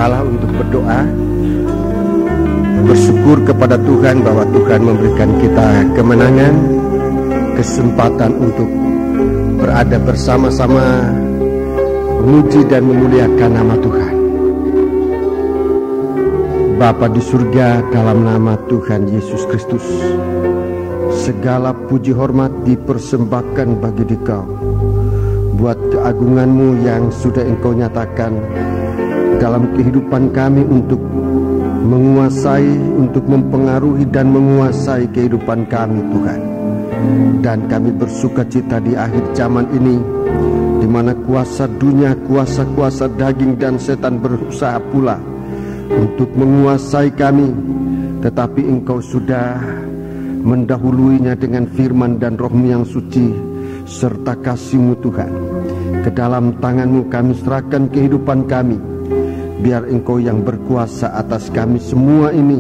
kepala untuk berdoa, bersyukur kepada Tuhan bahwa Tuhan memberikan kita kemenangan, kesempatan untuk berada bersama-sama memuji dan memuliakan nama Tuhan. Bapa di surga, dalam nama Tuhan Yesus Kristus, segala puji hormat dipersembahkan bagi Dikau buat keagungan-Mu yang sudah Engkau nyatakan dalam kehidupan kami untuk menguasai, untuk mempengaruhi dan menguasai kehidupan kami, Tuhan. Dan kami bersukacita di akhir zaman ini, di mana kuasa dunia, kuasa-kuasa daging dan setan berusaha pula untuk menguasai kami, tetapi Engkau sudah mendahuluinya dengan firman dan Roh-Mu yang suci serta kasih-Mu, Tuhan. Ke dalam tangan-Mu kami serahkan kehidupan kami, biar Engkau yang berkuasa atas kami semua ini.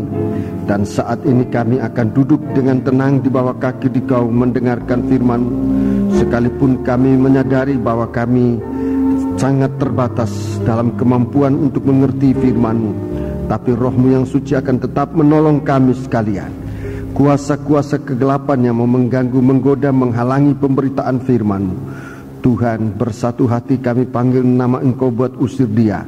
Dan saat ini kami akan duduk dengan tenang di bawah kaki Dikau mendengarkan firman-Mu, sekalipun kami menyadari bahwa kami sangat terbatas dalam kemampuan untuk mengerti firman-Mu, tapi Roh-Mu yang suci akan tetap menolong kami sekalian. Kuasa-kuasa kegelapan yang mau mengganggu, menggoda, menghalangi pemberitaan firman-Mu, Tuhan, bersatu hati kami panggil nama Engkau buat usir dia,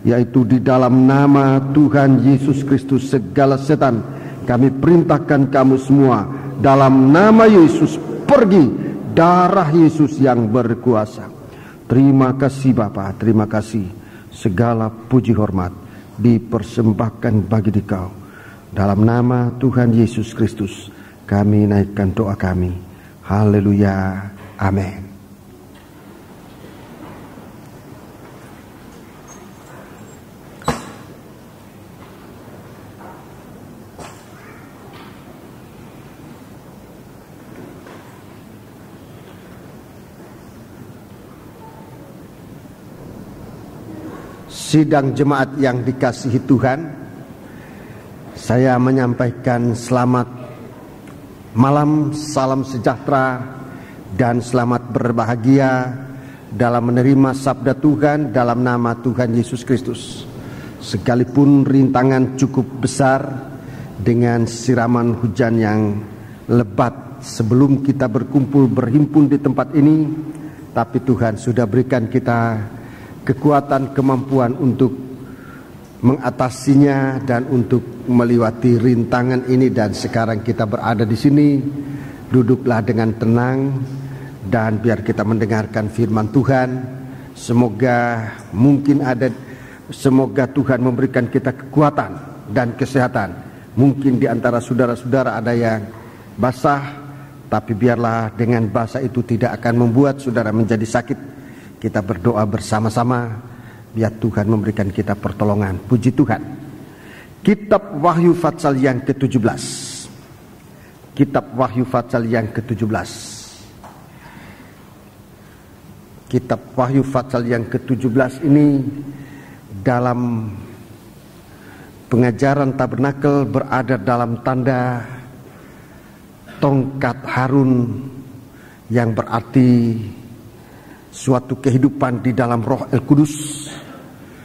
yaitu di dalam nama Tuhan Yesus Kristus. Segala setan kami perintahkan kamu semua dalam nama Yesus, pergi, darah Yesus yang berkuasa. Terima kasih Bapa, terima kasih. Segala puji hormat dipersembahkan bagi Dikau. Dalam nama Tuhan Yesus Kristus kami naikkan doa kami. Haleluya, amin. Sidang jemaat yang dikasihi Tuhan, saya menyampaikan selamat malam, salam sejahtera, dan selamat berbahagia dalam menerima sabda Tuhan dalam nama Tuhan Yesus Kristus. Sekalipun rintangan cukup besar dengan siraman hujan yang lebat sebelum kita berhimpun di tempat ini, tapi Tuhan sudah berikan kita kekuatan, kemampuan untuk mengatasinya dan untuk melewati rintangan ini. Dan sekarang kita berada di sini, duduklah dengan tenang dan biar kita mendengarkan firman Tuhan. Semoga Tuhan memberikan kita kekuatan dan kesehatan. Mungkin di antara saudara-saudara ada yang basah, tapi biarlah dengan basah itu tidak akan membuat saudara menjadi sakit. Kita berdoa bersama-sama, biar Tuhan memberikan kita pertolongan. Puji Tuhan. Kitab Wahyu Fatsal yang ke-17. Kitab Wahyu Fatsal yang ke-17. Kitab Wahyu Fatsal yang ke-17 ini dalam pengajaran tabernakel berada dalam tanda tongkat Harun, yang berarti suatu kehidupan di dalam Roh El Kudus,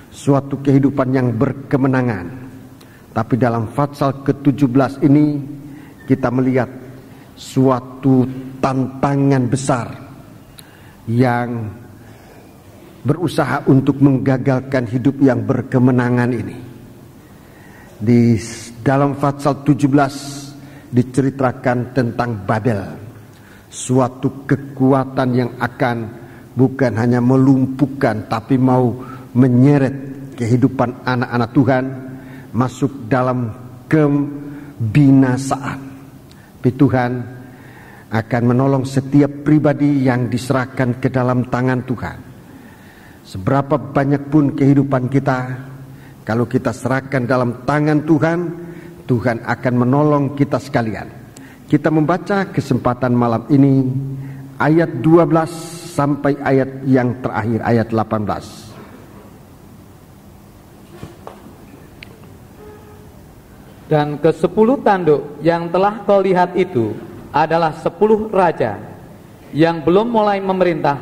suatu kehidupan yang berkemenangan. Tapi dalam Fatsal ke-17 ini kita melihat suatu tantangan besar yang berusaha untuk menggagalkan hidup yang berkemenangan ini. Di dalam Fatsal 17 diceritakan tentang Babel, suatu kekuatan yang akan bukan hanya melumpuhkan, tapi mau menyeret kehidupan anak-anak Tuhan masuk dalam kebinasaan. Tapi Tuhan akan menolong setiap pribadi yang diserahkan ke dalam tangan Tuhan. Seberapa banyak pun kehidupan kita, kalau kita serahkan dalam tangan Tuhan, Tuhan akan menolong kita sekalian. Kita membaca kesempatan malam ini ayat 12 sampai ayat yang terakhir, ayat 18. Dan ke-10 tanduk yang telah kau lihat itu adalah 10 raja yang belum mulai memerintah,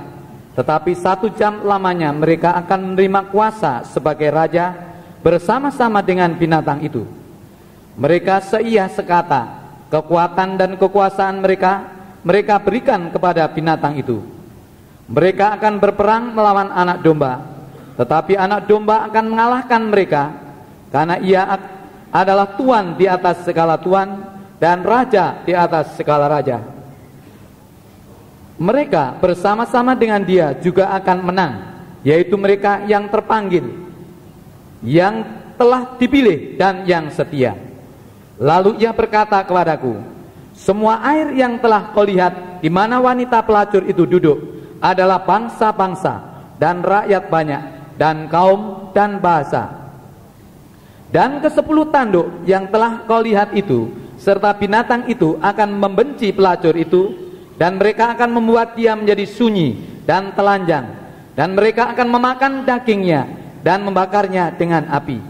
tetapi 1 jam lamanya mereka akan menerima kuasa sebagai raja bersama-sama dengan binatang itu. Mereka seia sekata, kekuatan dan kekuasaan mereka berikan kepada binatang itu. Mereka akan berperang melawan anak domba, tetapi anak domba akan mengalahkan mereka, karena ia adalah Tuhan di atas segala Tuhan dan Raja di atas segala Raja. Mereka bersama-sama dengan dia juga akan menang, yaitu mereka yang terpanggil, yang telah dipilih dan yang setia. Lalu ia berkata kepadaku, semua air yang telah kau lihat di mana wanita pelacur itu duduk adalah bangsa-bangsa dan rakyat banyak dan kaum dan bahasa. Dan ke-10 tanduk yang telah kau lihat itu serta binatang itu akan membenci pelacur itu, dan mereka akan membuat dia menjadi sunyi dan telanjang, dan mereka akan memakan dagingnya dan membakarnya dengan api.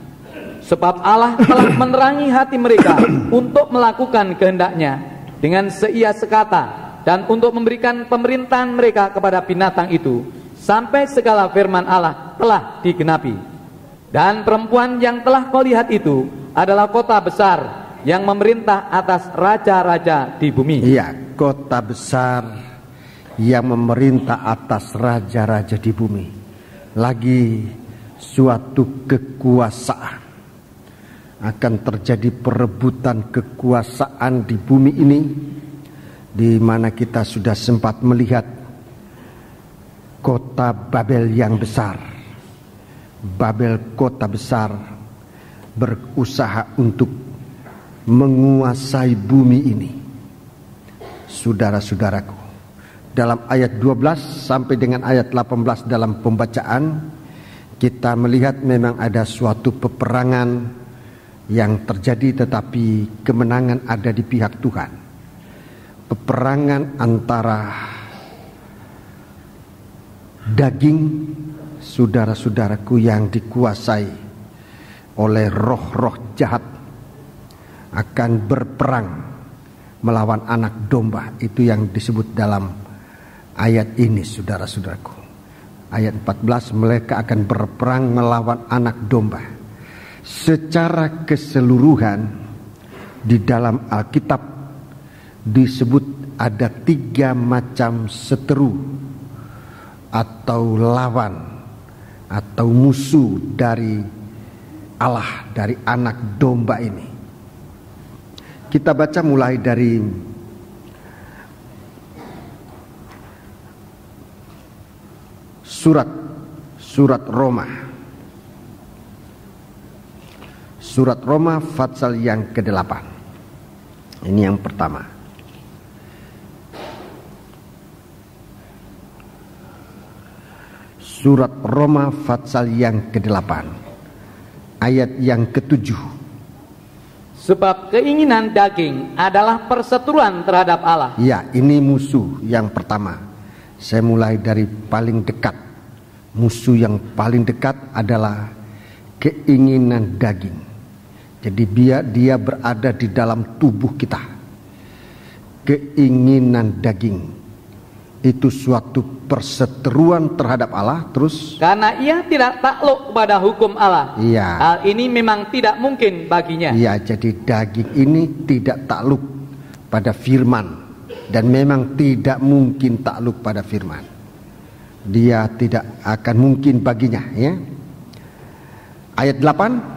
Sebab Allah telah menerangi hati mereka untuk melakukan kehendaknya dengan seia sekata, dan untuk memberikan pemerintahan mereka kepada binatang itu, sampai segala firman Allah telah digenapi. Dan perempuan yang telah kau lihat itu adalah kota besar yang memerintah atas raja-raja di bumi. Iya, kota besar yang memerintah atas raja-raja di bumi. Lagi suatu kekuasaan. Akan terjadi perebutan kekuasaan di bumi ini, di mana kita sudah sempat melihat kota Babel yang besar. Babel kota besar berusaha untuk menguasai bumi ini. Saudara-saudaraku, dalam ayat 12 sampai dengan ayat 18 dalam pembacaan, kita melihat memang ada suatu peperangan yang terjadi, tetapi kemenangan ada di pihak Tuhan. Peperangan antara daging, saudara-saudaraku, yang dikuasai oleh roh-roh jahat akan berperang melawan anak domba. Itu yang disebut dalam ayat ini, saudara-saudaraku. Ayat 14, mereka akan berperang melawan anak domba. Secara keseluruhan di dalam Alkitab disebut ada 3 macam seteru atau lawan atau musuh dari Allah, dari anak domba ini. Kita baca mulai dari surat Roma. Surat Roma pasal yang ke-8. Ini yang pertama. Surat Roma pasal yang ke-8, ayat yang ke-7. Sebab keinginan daging adalah perseteruan terhadap Allah. Ya, ini musuh yang pertama. Saya mulai dari paling dekat. Musuh yang paling dekat adalah keinginan daging. Jadi dia berada di dalam tubuh kita. Keinginan daging itu suatu perseteruan terhadap Allah. Terus, karena ia tidak takluk kepada hukum Allah. Iya. Hal ini memang tidak mungkin baginya. Iya, jadi daging ini tidak takluk pada firman, dan memang tidak mungkin takluk pada firman. Dia tidak akan mungkin baginya, ya. Ayat 8.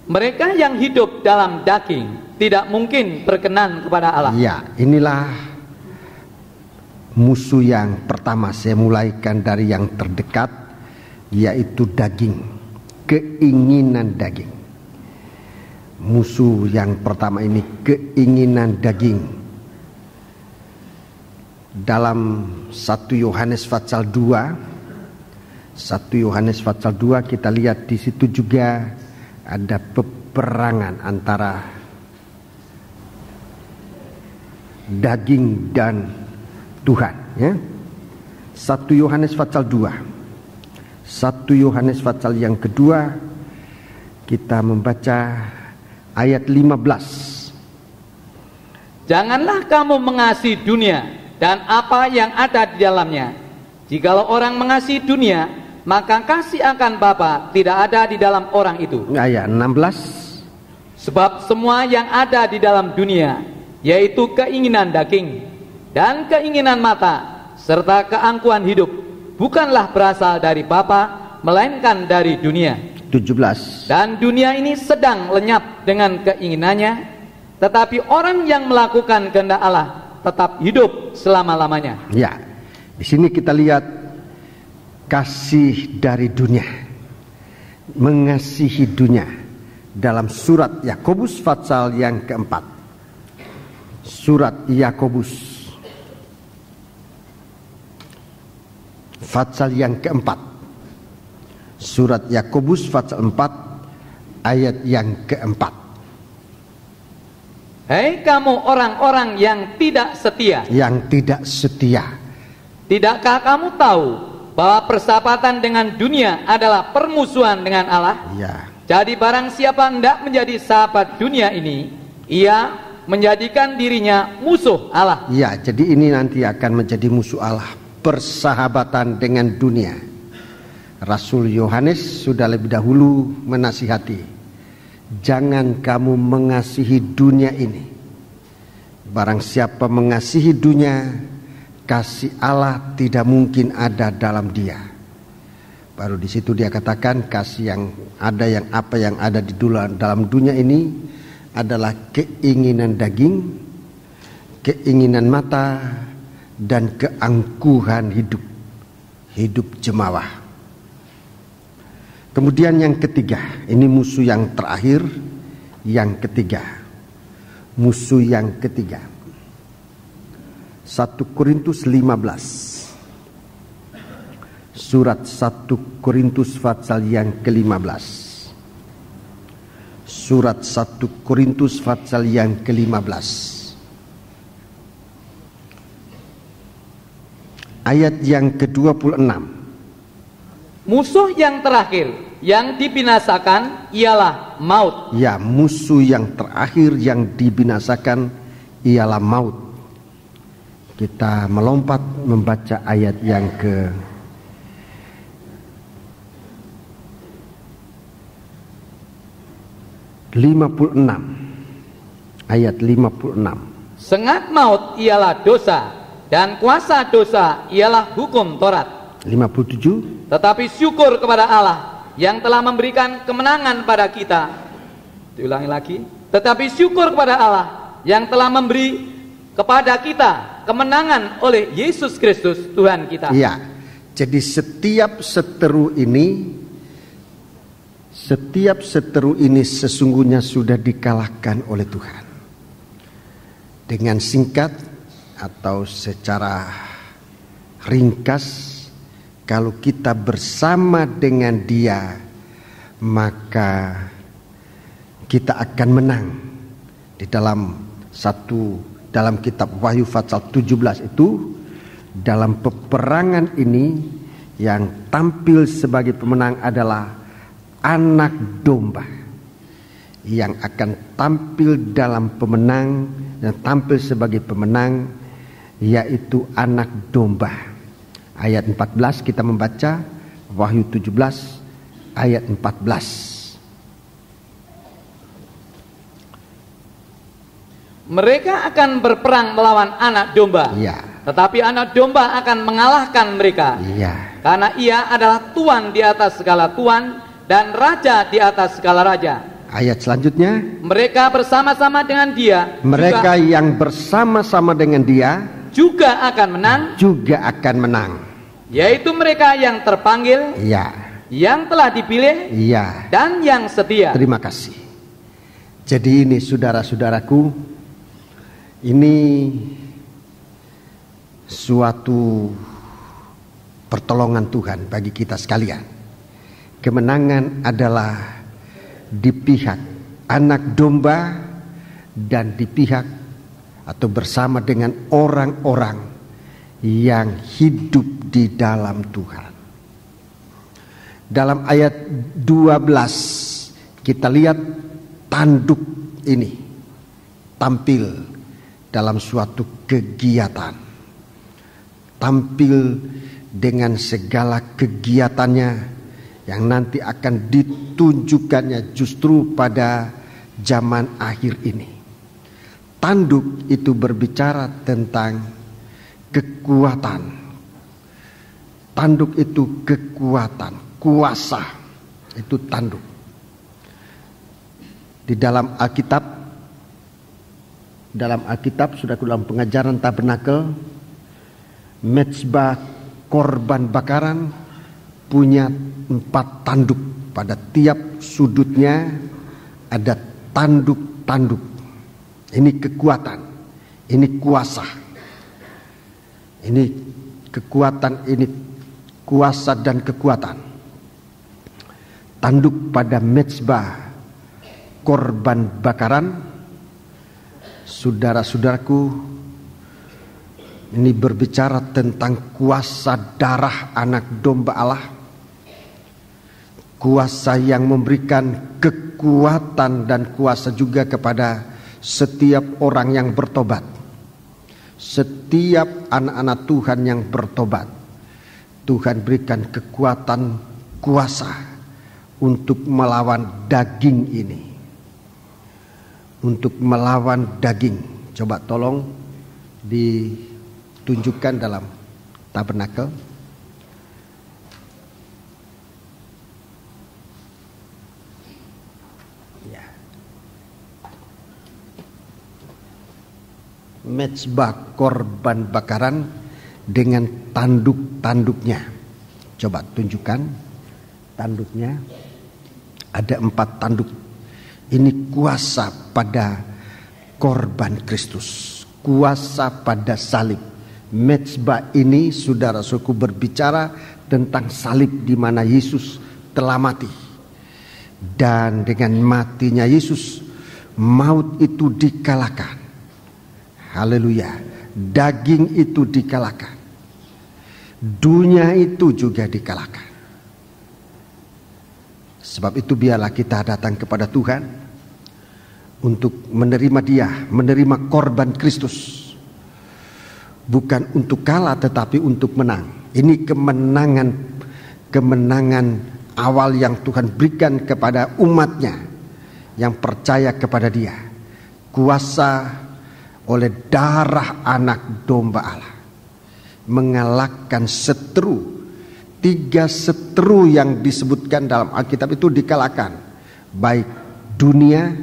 Mereka yang hidup dalam daging tidak mungkin berkenan kepada Allah. Ya, inilah musuh yang pertama. Saya mulaikan dari yang terdekat, yaitu daging. Keinginan daging. Musuh yang pertama ini keinginan daging. Dalam 1 Yohanes pasal 2, 1 Yohanes pasal 2 kita lihat di situ juga ada peperangan antara daging dan Tuhan, ya. 1 Yohanes pasal 2. 1 Yohanes pasal yang kedua, kita membaca ayat 15. Janganlah kamu mengasihi dunia dan apa yang ada di dalamnya. Jikalau orang mengasihi dunia, maka kasih akan Bapa tidak ada di dalam orang itu. Ayat 16. Sebab semua yang ada di dalam dunia, yaitu keinginan daging dan keinginan mata serta keangkuhan hidup, bukanlah berasal dari Bapa, melainkan dari dunia. 17. Dan dunia ini sedang lenyap dengan keinginannya, tetapi orang yang melakukan kehendak Allah tetap hidup selama-lamanya. Ya, di sini kita lihat kasih dari dunia, mengasihi dunia dalam surat Yakobus pasal yang keempat. Surat Yakobus pasal yang keempat. Surat Yakobus pasal 4 ayat yang keempat. Hei kamu orang-orang yang tidak setia. Yang tidak setia. Tidakkah kamu tahu bahwa persahabatan dengan dunia adalah permusuhan dengan Allah? Ya. Jadi barang siapa hendak menjadi sahabat dunia ini, ia menjadikan dirinya musuh Allah. Ya, jadi ini nanti akan menjadi musuh Allah, persahabatan dengan dunia. Rasul Yohanes sudah lebih dahulu menasihati, jangan kamu mengasihi dunia ini. Barang siapa mengasihi dunia, kasih Allah tidak mungkin ada dalam dia. Baru di situ dia katakan kasih yang apa yang ada di dalam dunia ini adalah keinginan daging, keinginan mata, dan keangkuhan hidup jemawa. Kemudian yang ketiga, ini musuh yang terakhir, yang ketiga. Musuh yang ketiga. 1 Korintus 15. Surat 1 Korintus pasal yang ke-15. Surat 1 Korintus pasal yang ke-15. Ayat yang ke-26. Musuh yang terakhir yang dibinasakan ialah maut. Ya, musuh yang terakhir yang dibinasakan ialah maut. Kita melompat membaca ayat yang ke 56. Ayat 56. Sengat maut ialah dosa, dan kuasa dosa ialah hukum Taurat. 57. Tetapi syukur kepada Allah yang telah memberikan kemenangan pada kita. Diulangi lagi. Tetapi syukur kepada Allah yang telah memberi kepada kita kemenangan oleh Yesus Kristus Tuhan kita. Ya, jadi setiap seteru ini sesungguhnya sudah dikalahkan oleh Tuhan. Dengan singkat atau secara ringkas, kalau kita bersama dengan Dia, maka kita akan menang. Di dalam kitab Wahyu pasal 17 itu, dalam peperangan ini yang tampil sebagai pemenang adalah anak domba yang akan tampil dalam pemenang dan tampil sebagai pemenang, yaitu anak domba. Ayat 14 kita membaca Wahyu 17 ayat 14. Mereka akan berperang melawan anak domba, Ya. tetapi anak domba akan mengalahkan mereka. Ya. Karena ia adalah Tuan di atas segala Tuan dan Raja di atas segala Raja. Ayat selanjutnya, Mereka bersama-sama dengan Dia, mereka yang bersama-sama dengan Dia juga akan menang, juga akan menang. yaitu mereka yang terpanggil, Ya. yang telah dipilih, Ya. dan yang setia. Terima kasih. Jadi ini saudara-saudaraku, ini suatu pertolongan Tuhan bagi kita sekalian. Kemenangan adalah di pihak anak domba dan di pihak atau bersama dengan orang-orang yang hidup di dalam Tuhan. Dalam ayat 12 kita lihat tanduk ini tampil dalam suatu kegiatan, tampil dengan segala kegiatannya yang nanti akan ditunjukkannya justru pada zaman akhir ini. Tanduk itu berbicara tentang kekuatan. Tanduk itu kekuatan, kuasa. Itu tanduk. Di dalam Alkitab sudah dalam pengajaran tabernakel, mezbah korban bakaran punya 4 tanduk. Pada tiap sudutnya ada tanduk-tanduk. Ini kekuatan, ini kuasa. Ini kekuatan, ini kuasa dan kekuatan. Tanduk pada mezbah korban bakaran, saudara-saudaraku, ini berbicara tentang kuasa darah anak domba Allah. Kuasa yang memberikan kekuatan dan kuasa juga kepada setiap orang yang bertobat. Setiap anak-anak Tuhan yang bertobat, Tuhan berikan kekuatan, kuasa untuk melawan daging ini. Untuk melawan daging. Coba tolong ditunjukkan dalam tabernakel. Ya. Mezbah korban bakaran dengan tanduk-tanduknya. Coba tunjukkan tanduknya. Ada 4 tanduk. Ini kuasa pada korban Kristus, kuasa pada salib. Mezbah ini, saudara-saudaraku, berbicara tentang salib di mana Yesus telah mati. Dan dengan matinya Yesus, maut itu dikalahkan. Haleluya. Daging itu dikalahkan. Dunia itu juga dikalahkan. Sebab itu biarlah kita datang kepada Tuhan untuk menerima Dia, menerima korban Kristus. Bukan untuk kalah tetapi untuk menang. Ini kemenangan awal yang Tuhan berikan kepada umatnya yang percaya kepada Dia. Kuasa oleh darah anak domba Allah mengalahkan seteru. 3 seteru yang disebutkan dalam Alkitab itu dikalahkan, baik dunia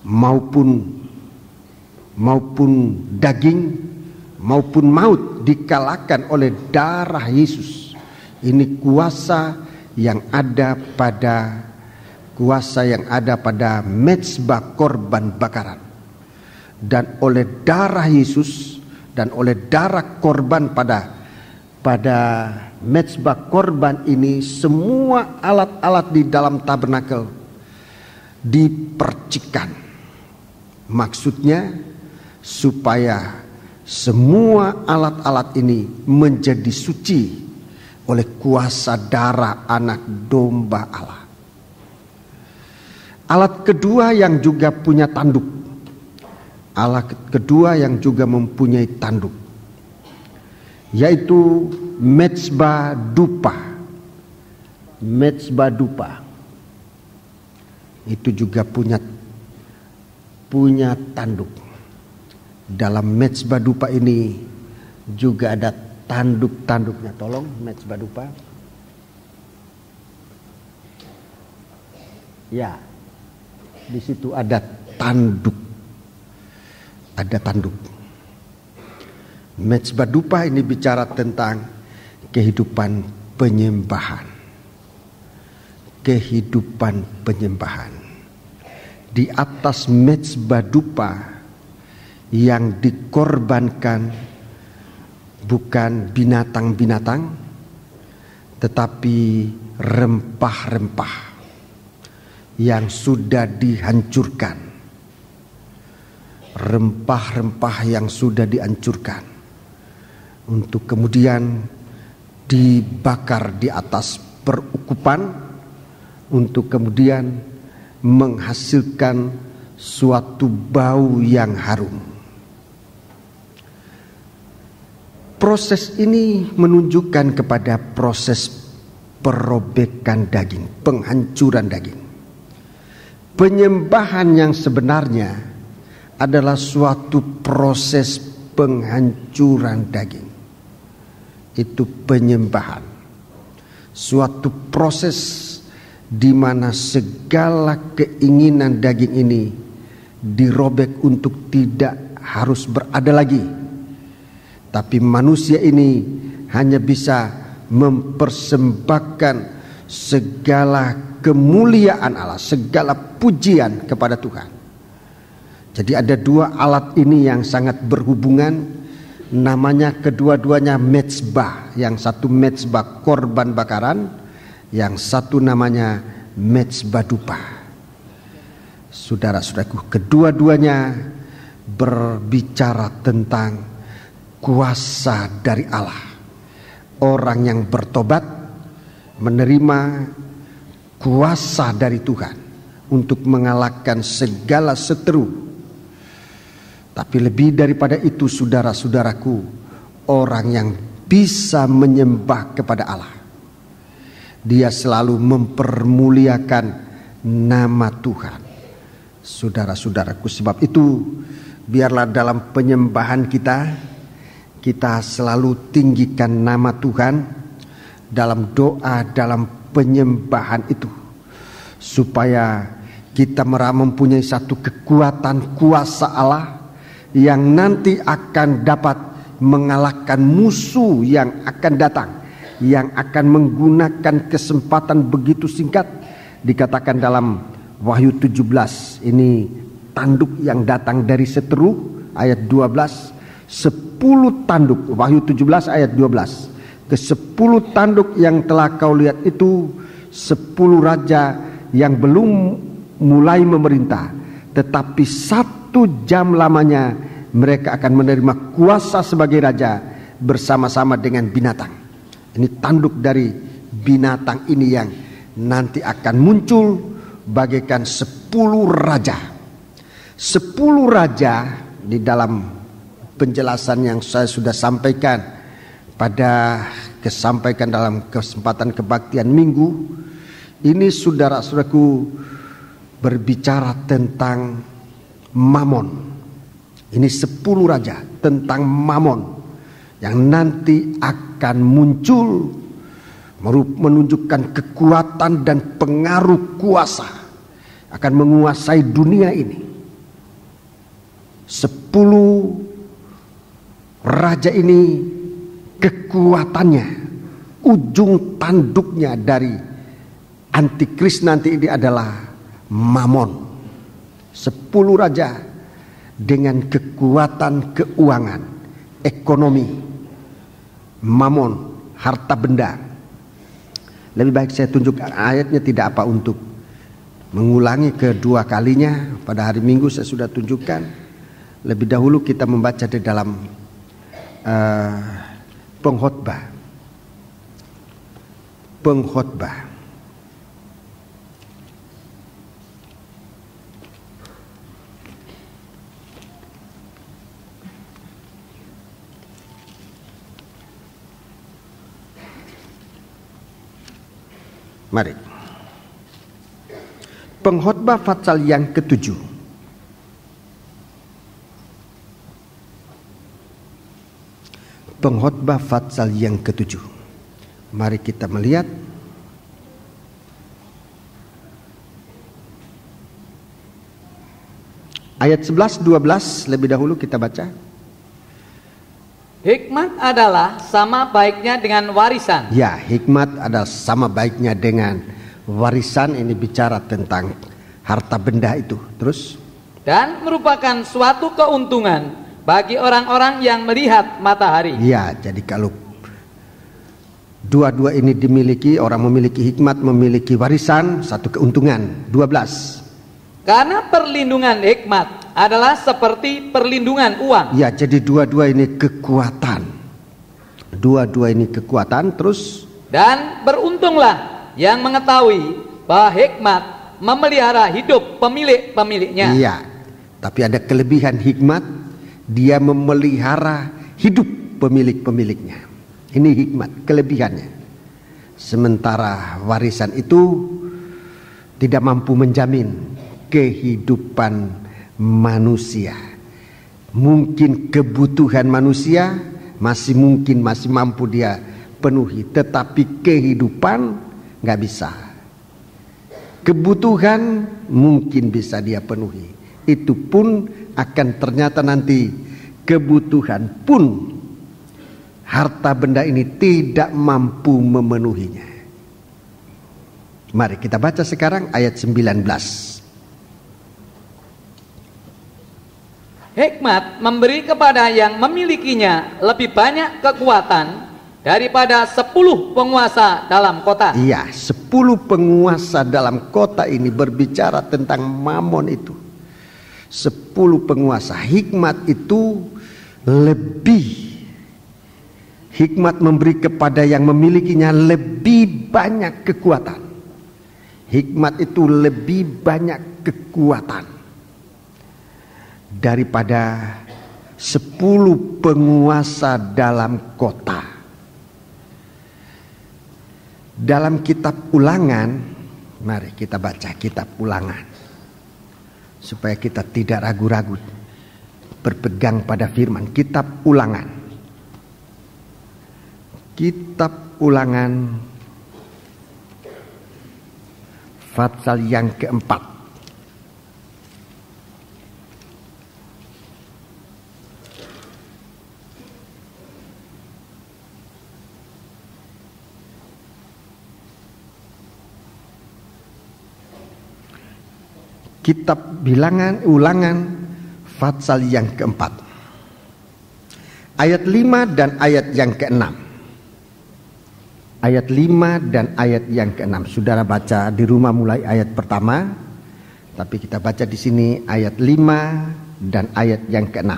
maupun daging maupun maut, dikalahkan oleh darah Yesus. Ini kuasa yang ada pada mezbah korban bakaran. Dan oleh darah Yesus dan oleh darah korban pada mezbah korban ini, semua alat-alat di dalam tabernakel dipercikan. Maksudnya supaya semua alat-alat ini menjadi suci oleh kuasa darah anak domba Allah. Alat kedua yang juga punya tanduk. Alat kedua yang juga mempunyai tanduk, yaitu mezbah dupa. Mezbah dupa itu juga punya tanduk. Dalam mezbah dupa ini juga ada tanduk-tanduknya. Tolong mezbah dupa. Ya, di situ ada tanduk. Ada tanduk. Mezbah dupa ini bicara tentang kehidupan penyembahan. Kehidupan penyembahan. Di atas mezbah dupa yang dikorbankan bukan binatang-binatang, tetapi rempah-rempah yang sudah dihancurkan. Rempah-rempah yang sudah dihancurkan untuk kemudian dibakar di atas perukupan untuk kemudian menghasilkan suatu bau yang harum. Proses ini menunjukkan kepada proses perobekan daging, penghancuran daging. Penyembahan yang sebenarnya adalah suatu proses penghancuran daging. Itu penyembahan. Suatu proses di mana segala keinginan daging ini dirobek untuk tidak harus berada lagi. Tapi manusia ini hanya bisa mempersembahkan segala kemuliaan Allah, segala pujian kepada Tuhan. Jadi ada dua alat ini yang sangat berhubungan. Namanya kedua-duanya mezbah. Yang satu mezbah korban bakaran, yang satu namanya mezbah dupa. Saudara-saudaraku, kedua-duanya berbicara tentang kuasa dari Allah. Orang yang bertobat menerima kuasa dari Tuhan untuk mengalahkan segala seteru. Tapi lebih daripada itu, saudara-saudaraku, orang yang bisa menyembah kepada Allah, dia selalu mempermuliakan nama Tuhan. Saudara-saudaraku, sebab itu biarlah dalam penyembahan kita selalu tinggikan nama Tuhan dalam doa, dalam penyembahan itu, supaya kita mempunyai satu kekuatan kuasa Allah yang nanti akan dapat mengalahkan musuh yang akan datang, yang akan menggunakan kesempatan begitu singkat. Dikatakan dalam Wahyu 17, ini tanduk yang datang dari seteru, ayat 12, 10 tanduk, Wahyu 17 ayat 12. Ke-10 tanduk yang telah kau lihat itu 10 raja yang belum mulai memerintah, tetapi 1 jam lamanya mereka akan menerima kuasa sebagai raja bersama-sama dengan binatang. Ini tanduk dari binatang ini yang nanti akan muncul bagaikan 10 raja. 10 raja di dalam penjelasan yang saya sudah sampaikan dalam kesempatan kebaktian minggu ini, saudara-saudaraku, berbicara tentang Mamon. Ini 10 raja tentang Mamon yang nanti akan muncul, menunjukkan kekuatan dan pengaruh kuasa, akan menguasai dunia ini. 10 raja ini kekuatannya, ujung tanduknya dari antikris nanti ini adalah Mamon. 10 raja dengan kekuatan keuangan, ekonomi, Mamon, harta benda. Lebih baik saya tunjukkan ayatnya, tidak apa untuk mengulangi kedua kalinya. Pada hari Minggu saya sudah tunjukkan. Lebih dahulu kita membaca di dalam Pengkhotbah. Mari. Pengkhotbah pasal yang ke-7. Pengkhotbah pasal yang ke-7. Mari kita melihat ayat 11-12 lebih dahulu kita baca. Hikmat adalah sama baiknya dengan warisan. Ya, hikmat adalah sama baiknya dengan warisan. Ini bicara tentang harta benda itu. Terus? Dan merupakan suatu keuntungan bagi orang-orang yang melihat matahari. Ya, jadi kalau dua-dua ini dimiliki, orang memiliki hikmat, memiliki warisan, satu keuntungan. 12. Karena perlindungan hikmat adalah seperti perlindungan uang. Ya, jadi dua-dua ini kekuatan. Dua-dua ini kekuatan. Terus? Dan beruntunglah yang mengetahui bahwa hikmat memelihara hidup pemilik-pemiliknya. Iya, tapi ada kelebihan hikmat, dia memelihara hidup pemilik-pemiliknya. Ini hikmat, kelebihannya. Sementara warisan itu tidak mampu menjamin kehidupan manusia. Mungkin kebutuhan manusia masih mampu dia penuhi, tetapi kehidupan nggak bisa. Kebutuhan mungkin bisa dia penuhi, itu pun akan ternyata nanti kebutuhan pun harta benda ini tidak mampu memenuhinya. Mari kita baca sekarang ayat 19. Hikmat memberi kepada yang memilikinya lebih banyak kekuatan daripada 10 penguasa dalam kota. Iya, 10 penguasa dalam kota ini berbicara tentang mamon itu. 10 penguasa. Hikmat itu lebih. Hikmat memberi kepada yang memilikinya lebih banyak kekuatan. Hikmat itu lebih banyak kekuatan daripada 10 penguasa dalam kota. Dalam kitab Ulangan, mari kita baca kitab Ulangan supaya kita tidak ragu-ragu berpegang pada firman. Kitab Ulangan. Kitab Ulangan pasal yang keempat. Kitab Ulangan pasal yang keempat. Ayat 5 dan ayat yang ke-6. Ayat 5 dan ayat yang ke-6. Saudara baca di rumah mulai ayat pertama, tapi kita baca di sini ayat 5 dan ayat yang ke-6.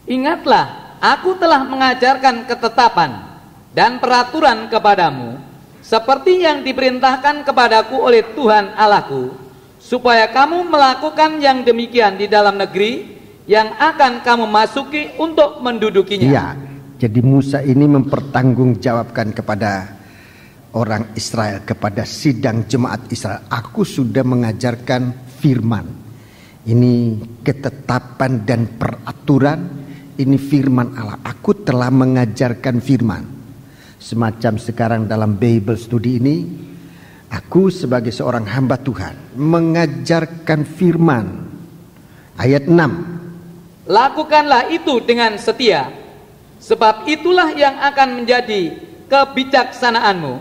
Ingatlah, aku telah mengajarkan ketetapan dan peraturan kepadamu, seperti yang diperintahkan kepadaku oleh Tuhan Allahku, supaya kamu melakukan yang demikian di dalam negeri yang akan kamu masuki untuk mendudukinya. Iya. Jadi Musa ini mempertanggungjawabkan kepada orang Israel, kepada sidang jemaat Israel. Aku sudah mengajarkan firman. Ini ketetapan dan peraturan. Ini firman Allah. Aku telah mengajarkan firman. Semacam sekarang dalam Bible Study ini, aku sebagai seorang hamba Tuhan mengajarkan firman. Ayat 6. Lakukanlah itu dengan setia, sebab itulah yang akan menjadi kebijaksanaanmu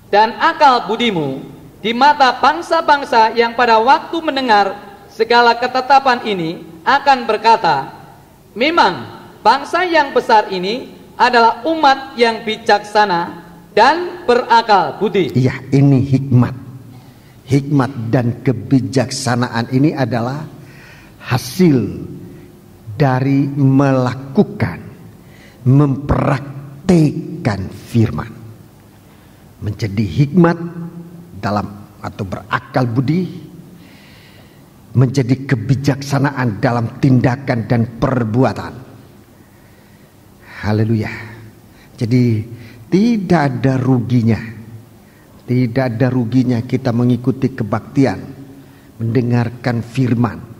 dan akal budimu di mata bangsa-bangsa yang pada waktu mendengar segala ketetapan ini akan berkata, memang bangsa yang besar ini adalah umat yang bijaksana dan berakal budi. Iya, ini hikmat. Hikmat dan kebijaksanaan ini adalah hasil dari melakukan, mempraktekkan firman. Menjadi hikmat dalam atau berakal budi, menjadi kebijaksanaan dalam tindakan dan perbuatan. Haleluya. Jadi tidak ada ruginya. Tidak ada ruginya kita mengikuti kebaktian, mendengarkan firman.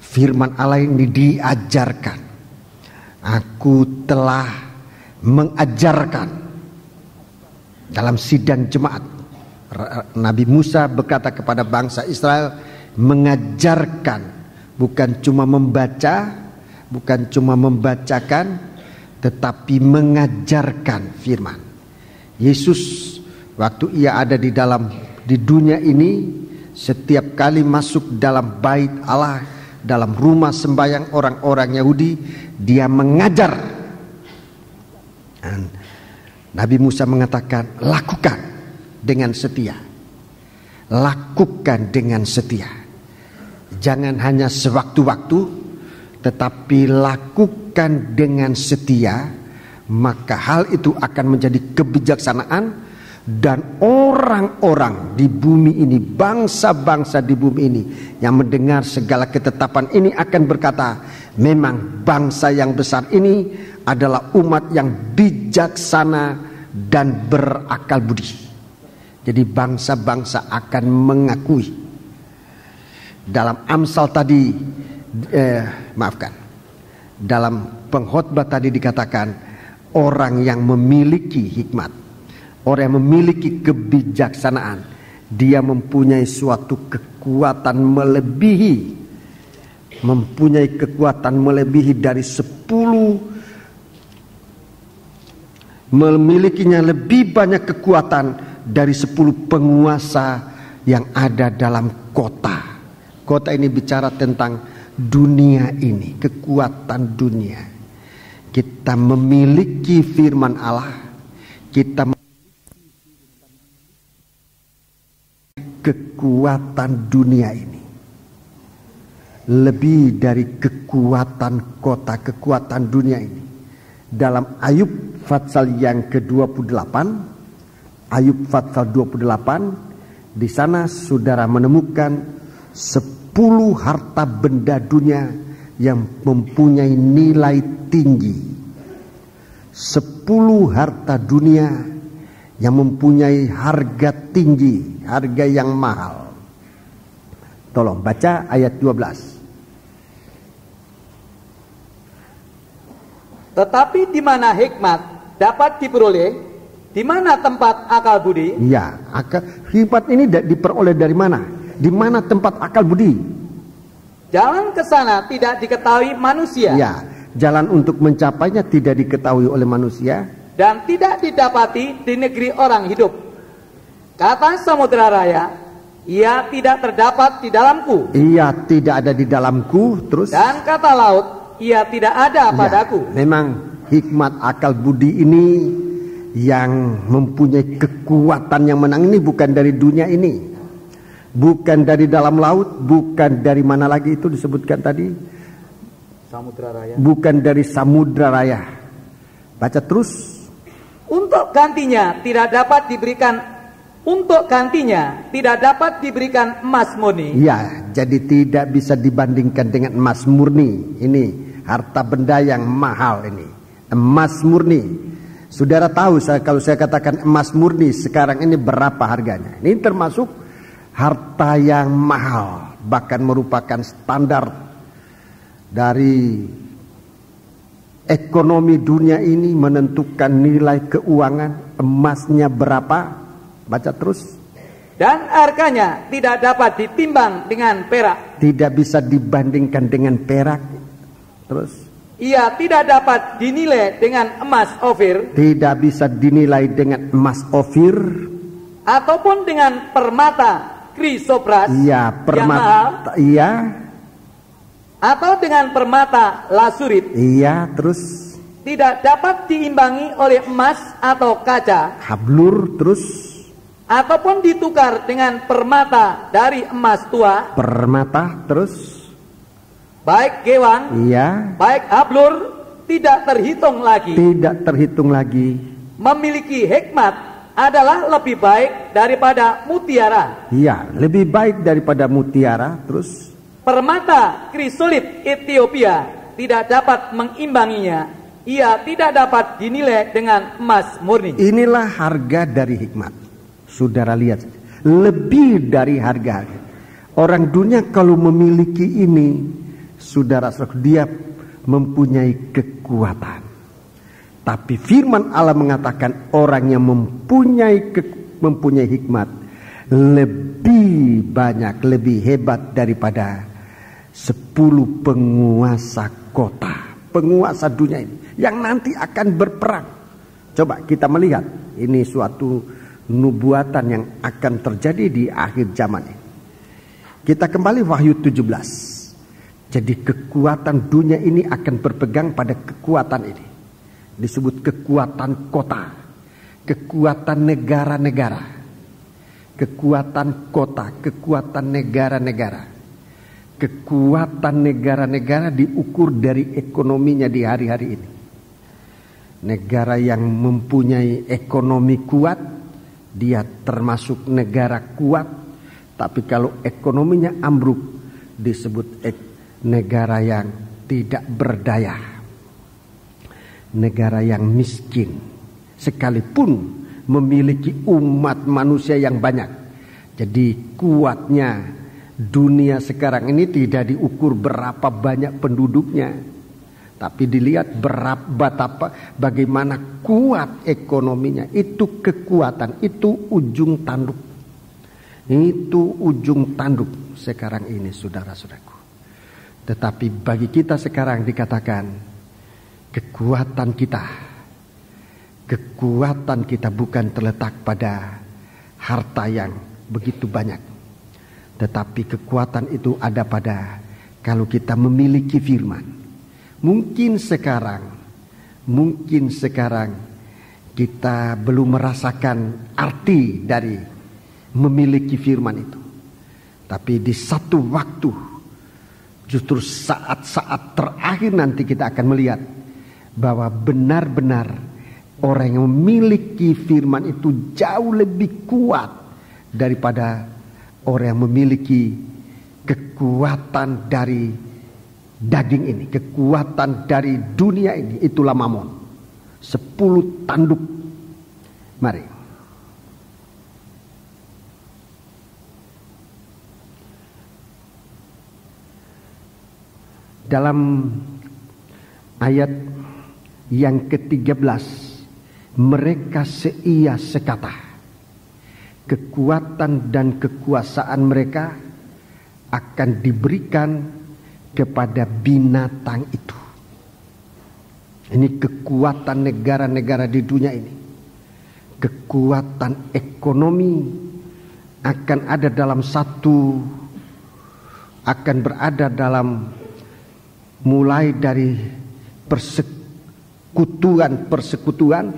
Firman Allah ini diajarkan. Aku telah mengajarkan dalam sidang jemaat. Nabi Musa berkata kepada bangsa Israel, mengajarkan, bukan cuma membaca, bukan cuma membacakan, tetapi mengajarkan firman. Yesus waktu ia ada di dunia ini, setiap kali masuk dalam bait Allah, dalam rumah sembahyang orang-orang Yahudi, dia mengajar. Dan Nabi Musa mengatakan, lakukan dengan setia. Lakukan dengan setia. Jangan hanya sewaktu-waktu, tetapi lakukan dengan setia. Maka hal itu akan menjadi kebijaksanaan, Dan orang-orang di bumi ini, bangsa-bangsa di bumi ini yang mendengar segala ketetapan ini akan berkata, memang bangsa yang besar ini adalah umat yang bijaksana dan berakal budi. Jadi bangsa-bangsa akan mengakui. Dalam Amsal tadi, dalam pengkhotbah tadi dikatakan, orang yang memiliki hikmat, orang yang memiliki kebijaksanaan, dia mempunyai suatu kekuatan melebihi, dari 10, memilikinya lebih banyak kekuatan dari 10 penguasa yang ada dalam kota. Kota ini bicara tentang dunia ini, kekuatan dunia. Kita memiliki firman Allah, kita kekuatan dunia ini lebih dari kekuatan kota, kekuatan dunia ini. Dalam Ayub pasal yang ke-28, Ayub pasal 28, di sana saudara menemukan 10 harta benda dunia yang mempunyai nilai tinggi. 10 harta dunia yang mempunyai harga tinggi, harga yang mahal. Tolong baca ayat 12. Tetapi di mana hikmat dapat diperoleh, di mana tempat akal budi? Ya, hikmat ini diperoleh dari mana? Di mana tempat akal budi? Jalan ke sana tidak diketahui manusia. Ya, jalan untuk mencapainya tidak diketahui oleh manusia. Dan tidak didapati di negeri orang hidup. Kata samudera raya, ia tidak terdapat di dalamku. Ia tidak ada di dalamku. Terus. Dan kata laut, ia tidak ada padaku. Memang hikmat akal budi ini yang mempunyai kekuatan yang menang ini bukan dari dunia ini, bukan dari dalam laut, bukan dari mana lagi itu disebutkan tadi, samudra raya. Bukan dari samudra raya. Baca terus. Untuk gantinya tidak dapat diberikan emas murni. Ya, jadi tidak bisa dibandingkan dengan emas murni. Ini harta benda yang mahal ini, emas murni. Saudara tahu kalau saya katakan emas murni sekarang ini berapa harganya? Ini termasuk harta yang mahal, bahkan merupakan standar dari ekonomi dunia ini, menentukan nilai keuangan. Emasnya berapa? Baca terus. Dan harganya tidak dapat ditimbang dengan perak. Tidak bisa dibandingkan dengan perak. Terus. Ia tidak dapat dinilai dengan emas Ofir. Tidak bisa dinilai dengan emas Ofir. Ataupun dengan permata Krisopras. Iya, permata. Iya. Atau dengan permata lasurit. Iya, terus. Tidak dapat diimbangi oleh emas atau kaca. Hablur, terus. Ataupun ditukar dengan permata dari emas tua. Permata, terus. Baik gewang, iya, baik hablur, tidak terhitung lagi. Tidak terhitung lagi. Memiliki hikmat adalah lebih baik daripada mutiara. Iya, lebih baik daripada mutiara, terus. Permata krisolit Ethiopia tidak dapat mengimbanginya. Ia tidak dapat dinilai dengan emas murni. Inilah harga dari hikmat. Saudara lihat, lebih dari harga. Orang dunia kalau memiliki ini, saudara, dia mempunyai kekuatan. Tapi firman Allah mengatakan orang yang mempunyai hikmat lebih banyak, lebih hebat daripada 10 penguasa kota, penguasa dunia ini yang nanti akan berperang. Coba kita melihat, ini suatu nubuatan yang akan terjadi di akhir zaman ini. Kita kembali Wahyu 17. Jadi kekuatan dunia ini akan berpegang pada kekuatan ini. Disebut kekuatan kota, kekuatan negara-negara, kekuatan kota, kekuatan negara-negara. Kekuatan negara-negara diukur dari ekonominya di hari-hari ini. Negara yang mempunyai ekonomi kuat, dia termasuk negara kuat, tapi kalau ekonominya ambruk disebut negara yang tidak berdaya, negara yang miskin, sekalipun memiliki umat manusia yang banyak. Jadi kuatnya dunia sekarang ini tidak diukur berapa banyak penduduknya, tapi dilihat bagaimana kuat ekonominya. Itu kekuatan, itu ujung tanduk. Itu ujung tanduk sekarang ini, saudara-saudaraku. Tetapi bagi kita sekarang dikatakan kekuatan kita bukan terletak pada harta yang begitu banyak, tetapi kekuatan itu ada pada kalau kita memiliki firman. Mungkin sekarang kita belum merasakan arti dari memiliki firman itu, tapi di satu waktu, justru saat-saat terakhir nanti kita akan melihat bahwa benar-benar orang yang memiliki firman itu jauh lebih kuat daripada orang yang memiliki kekuatan dari daging ini, kekuatan dari dunia ini. Itulah Mamon. 10 tanduk. Mari. Dalam ayat yang ke-13, mereka seia sekata, kekuatan dan kekuasaan mereka akan diberikan kepada binatang itu. Ini kekuatan negara-negara di dunia ini. Kekuatan ekonomi akan ada dalam akan berada dalam mulai dari persekutuan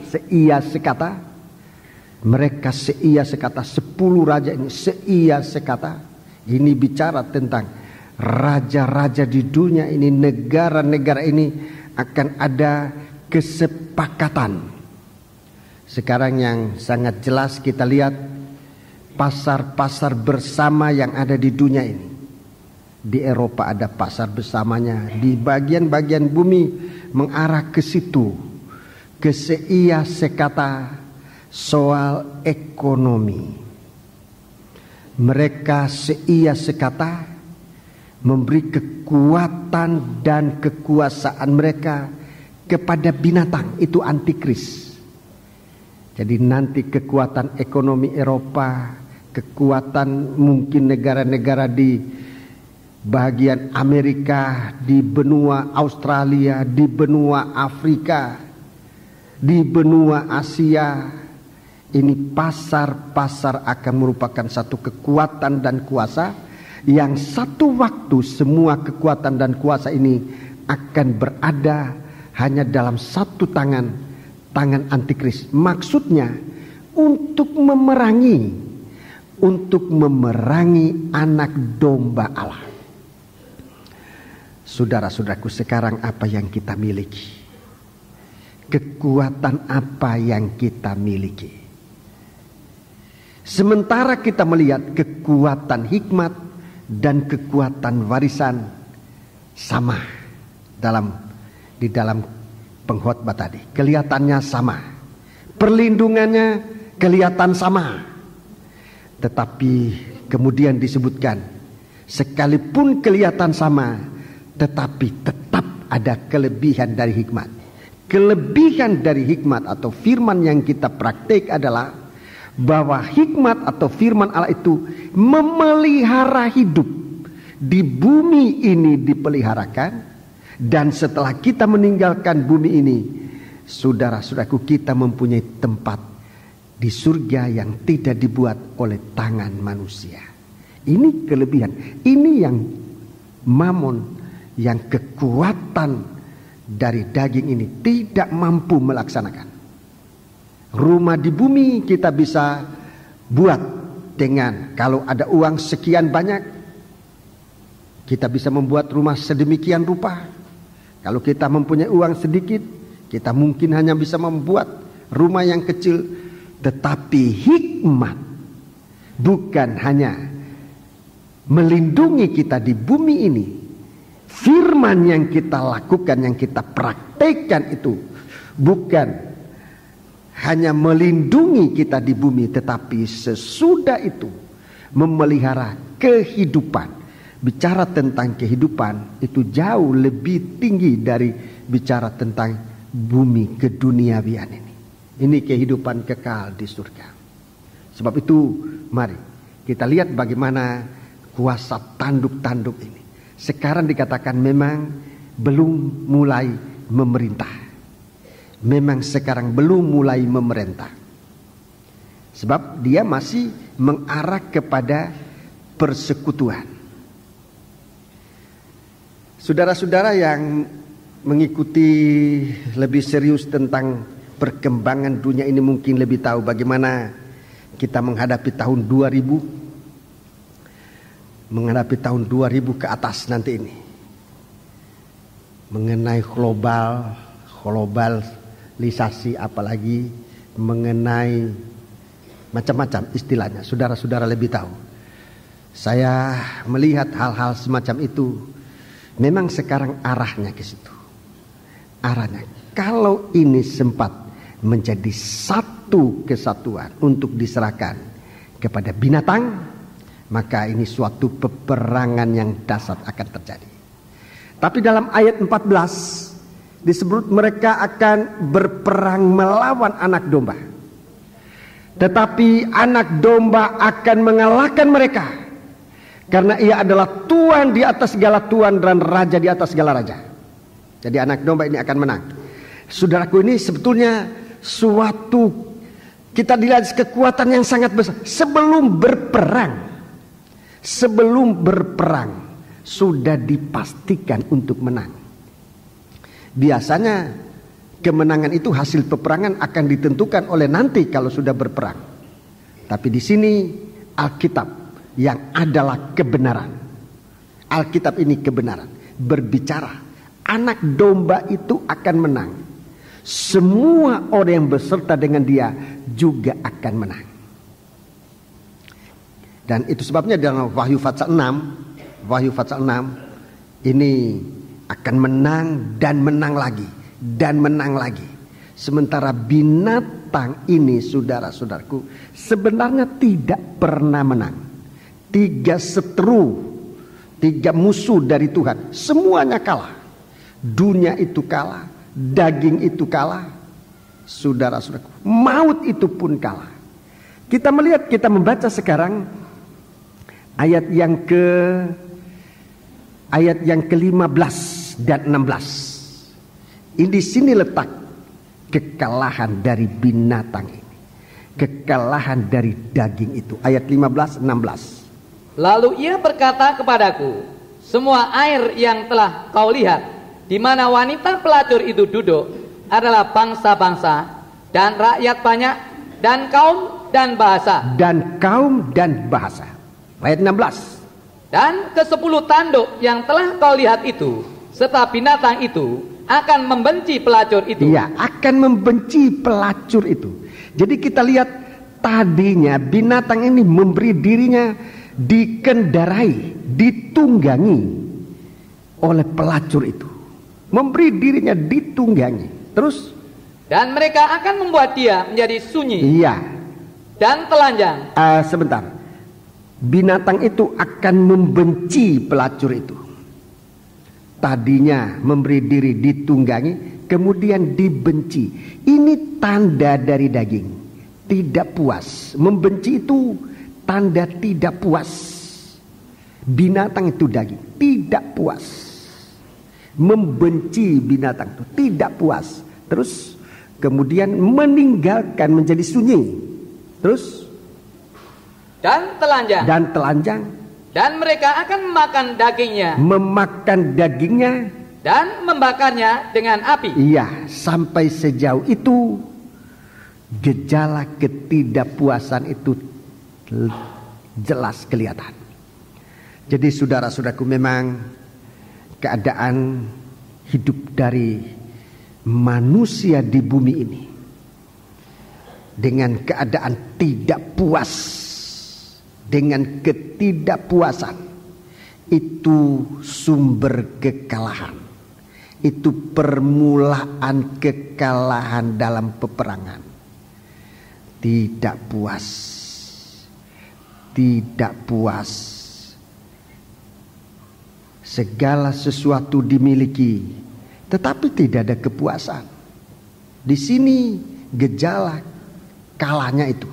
seia sekata. Mereka seia sekata, 10 raja ini seia sekata. Ini bicara tentang raja-raja di dunia ini, negara-negara ini akan ada kesepakatan. Sekarang yang sangat jelas kita lihat pasar-pasar bersama yang ada di dunia ini. Di Eropa ada pasar bersamanya, di bagian-bagian bumi mengarah ke situ, ke seia sekata soal ekonomi. Mereka seia sekata memberi kekuatan dan kekuasaan mereka kepada binatang, itu antikris. Jadi nanti kekuatan ekonomi Eropa, kekuatan mungkin negara-negara di bagian Amerika, di benua Australia, di benua Afrika, di benua Asia, ini pasar-pasar akan merupakan satu kekuatan dan kuasa yang satu waktu semua kekuatan dan kuasa ini akan berada hanya dalam satu tangan antikris. Maksudnya untuk memerangi anak domba Allah. Saudara-saudaraku, sekarang apa yang kita miliki? Kekuatan apa yang kita miliki? Sementara kita melihat kekuatan hikmat dan kekuatan warisan sama di dalam pengkhotbah tadi. Kelihatannya sama. Perlindungannya kelihatan sama. Tetapi kemudian disebutkan, sekalipun kelihatan sama, tetapi tetap ada kelebihan dari hikmat. Kelebihan dari hikmat atau firman yang kita praktik adalah bahwa hikmat atau firman Allah itu memelihara hidup. Di bumi ini dipeliharakan, dan setelah kita meninggalkan bumi ini, saudara-saudaraku, kita mempunyai tempat di surga yang tidak dibuat oleh tangan manusia. Ini kelebihan. Ini yang Mamon, yang kekuatan dari daging ini tidak mampu melaksanakan. Rumah di bumi kita bisa buat dengan, kalau ada uang sekian banyak, kita bisa membuat rumah sedemikian rupa. Kalau kita mempunyai uang sedikit, kita mungkin hanya bisa membuat rumah yang kecil. tetapi hikmat bukan hanya melindungi kita di bumi ini. Firman yang kita lakukan, yang kita praktekkan itu bukan hanya melindungi kita di bumi, tetapi sesudah itu memelihara kehidupan. Bicara tentang kehidupan itu jauh lebih tinggi dari bicara tentang bumi keduniawian ini. Ini kehidupan kekal di surga. Sebab itu mari kita lihat bagaimana kuasa tanduk-tanduk ini. Sekarang dikatakan memang belum mulai memerintah. Memang sekarang belum mulai memerintah. Sebab dia masih mengarah kepada persekutuan. Saudara-saudara yang mengikuti lebih serius tentang perkembangan dunia ini mungkin lebih tahu bagaimana kita menghadapi tahun 2000. Menghadapi tahun 2000 ke atas nanti ini. Mengenai globalisasi, apalagi mengenai macam-macam istilahnya. Saudara-saudara lebih tahu. Saya melihat hal-hal semacam itu. Memang sekarang arahnya ke situ. Arahnya. Kalau ini sempat menjadi satu kesatuan untuk diserahkan kepada binatang, maka ini suatu peperangan yang dahsyat akan terjadi. Tapi dalam ayat 14 disebut mereka akan berperang melawan anak domba. Tetapi anak domba akan mengalahkan mereka, karena ia adalah Tuhan di atas segala Tuhan dan Raja di atas segala Raja. Jadi anak domba ini akan menang. Saudaraku, ini sebetulnya suatu, kita dilihat kekuatan yang sangat besar. Sebelum berperang sudah dipastikan untuk menang. Biasanya kemenangan itu hasil peperangan akan ditentukan oleh nanti kalau sudah berperang. Tapi di sini Alkitab yang adalah kebenaran. Alkitab ini kebenaran. Berbicara anak domba itu akan menang. Semua orang yang berserta dengan dia juga akan menang. Dan itu sebabnya dalam Wahyu pasal 6 ini akan menang dan menang lagi dan menang lagi. Sementara binatang ini, saudara-saudaraku, sebenarnya tidak pernah menang. 3 seteru, 3 musuh dari Tuhan, semuanya kalah. Dunia itu kalah, daging itu kalah, saudara-saudaraku, maut itu pun kalah. Kita melihat, kita membaca sekarang ayat yang ke-15 dan 16. Di sini letak kekalahan dari binatang ini. Kekalahan dari daging itu. Ayat 15-16. Lalu ia berkata kepadaku, semua air yang telah kau lihat, di mana wanita pelacur itu duduk, adalah bangsa-bangsa dan rakyat banyak dan kaum dan bahasa. Dan kaum dan bahasa. Ayat 16. Dan ke-10 tanduk yang telah kau lihat itu, serta binatang itu akan membenci pelacur itu. Iya, akan membenci pelacur itu. Jadi kita lihat tadinya binatang ini memberi dirinya dikendarai, ditunggangi oleh pelacur itu. Memberi dirinya ditunggangi. Terus? Dan mereka akan membuat dia menjadi sunyi. Iya. Dan telanjang. Sebentar. Binatang itu akan membenci pelacur itu. Tadinya memberi diri ditunggangi, kemudian dibenci. Ini tanda dari daging. Tidak puas. Membenci itu tanda tidak puas. Binatang itu daging, tidak puas. Membenci binatang itu tidak puas. Terus kemudian meninggalkan, menjadi sunyi. Terus dan telanjang. Dan mereka akan memakan dagingnya. Memakan dagingnya. Dan membakarnya dengan api. Iya, sampai sejauh itu gejala ketidakpuasan itu jelas kelihatan. Jadi saudara-saudaraku, memang keadaan hidup dari manusia di bumi ini dengan keadaan tidak puas, dengan ketidakpuasan, itu sumber kekalahan. Itu permulaan kekalahan dalam peperangan. Tidak puas, tidak puas. Segala sesuatu dimiliki, tetapi tidak ada kepuasan. Di sini gejala kalahnya itu.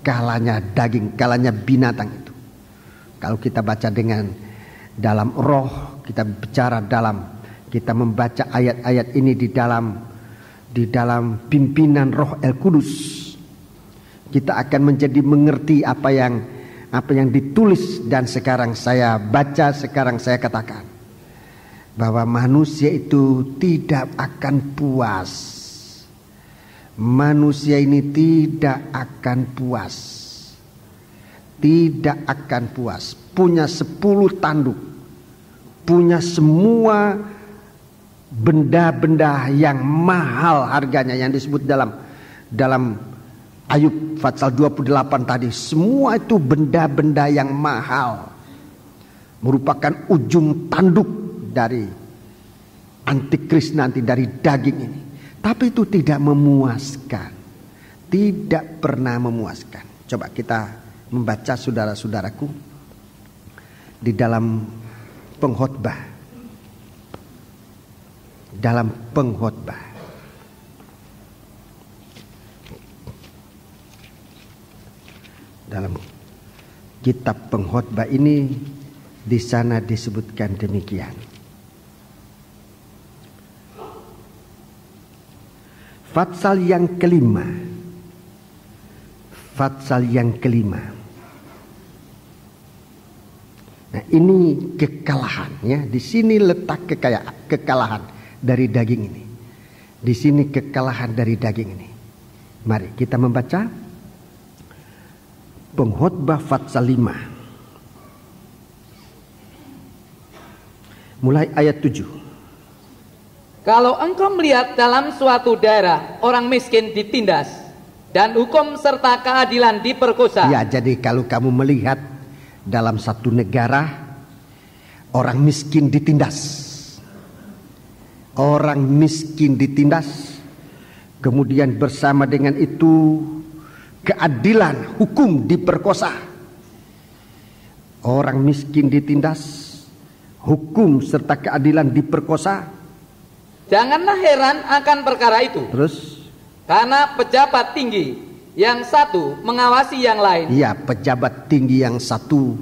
Kalahnya daging, kalahnya binatang itu. Kalau kita baca dengan dalam roh, kita bicara kita membaca ayat-ayat ini di dalam pimpinan Roh El Kudus, kita akan menjadi mengerti apa yang ditulis. Dan sekarang saya baca, sekarang saya katakan bahwa manusia itu tidak akan puas. Manusia ini tidak akan puas. Tidak akan puas. Punya 10 tanduk, punya semua benda-benda yang mahal harganya, yang disebut dalam Ayub pasal 28 tadi. Semua itu benda-benda yang mahal, merupakan ujung tanduk dari antikris nanti, dari daging ini. Tapi itu tidak memuaskan, tidak pernah memuaskan. Coba kita membaca, saudara-saudaraku, di dalam pengkhotbah. Dalam pengkhotbah, dalam kitab pengkhotbah ini, di sana disebutkan demikian. Fatsal yang kelima. Fatsal yang kelima. Nah, ini kekalahan, ya. Di sini letak kekalahan dari daging ini. Di sini kekalahan dari daging ini. Mari kita membaca Pengkhotbah Fatsal 5. Mulai ayat 7. Kalau engkau melihat dalam suatu daerah orang miskin ditindas dan hukum serta keadilan diperkosa. Ya, jadi kalau kamu melihat dalam satu negara orang miskin ditindas. Orang miskin ditindas, kemudian bersama dengan itu keadilan, hukum diperkosa. Orang miskin ditindas, hukum serta keadilan diperkosa. Janganlah heran akan perkara itu. Terus? Karena pejabat tinggi yang satu mengawasi yang lain. Iya, pejabat tinggi yang satu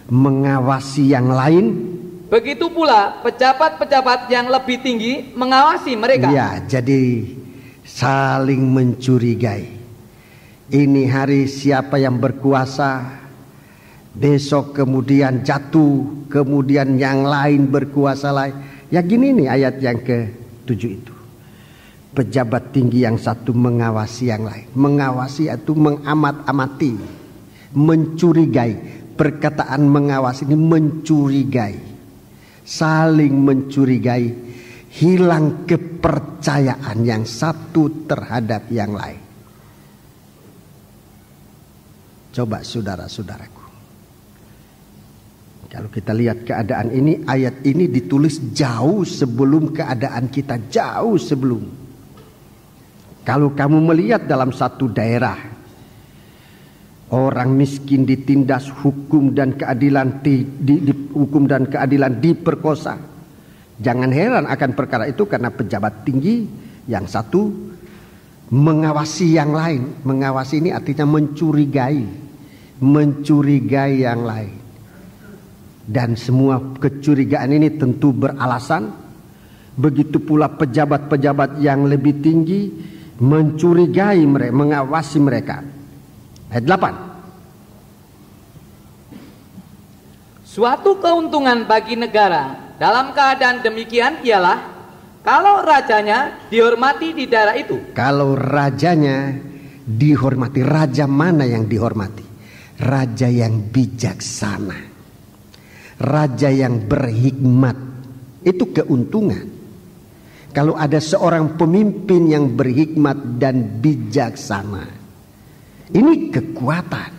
mengawasi yang lain. Begitu pula pejabat-pejabat yang lebih tinggi mengawasi mereka. Ya, jadi saling mencurigai. Ini hari siapa yang berkuasa, besok kemudian jatuh, kemudian yang lain berkuasa lain. Ya gini nih ayat yang ke-7 itu. Pejabat tinggi yang satu mengawasi yang lain. Mengawasi itu mengamat-amati, mencurigai. Perkataan mengawasi ini mencurigai. Saling mencurigai, hilang kepercayaan yang satu terhadap yang lain. Coba saudara-saudaraku, kalau kita lihat keadaan ini, ayat ini ditulis jauh sebelum keadaan kita, jauh sebelum. Kalau kamu melihat dalam satu daerah orang miskin ditindas, hukum dan keadilan hukum dan keadilan diperkosa. Jangan heran akan perkara itu, karena pejabat tinggi yang satu mengawasi yang lain. Mengawasi ini artinya mencurigai yang lain. Dan semua kecurigaan ini tentu beralasan. Begitu pula pejabat-pejabat yang lebih tinggi mencurigai mereka, mengawasi mereka. Ayat 8. Suatu keuntungan bagi negara dalam keadaan demikian ialah kalau rajanya dihormati di daerah itu. Kalau rajanya dihormati. Raja mana yang dihormati? Raja yang bijaksana, raja yang berhikmat. Itu keuntungan. Kalau ada seorang pemimpin yang berhikmat dan bijaksana, ini kekuatan,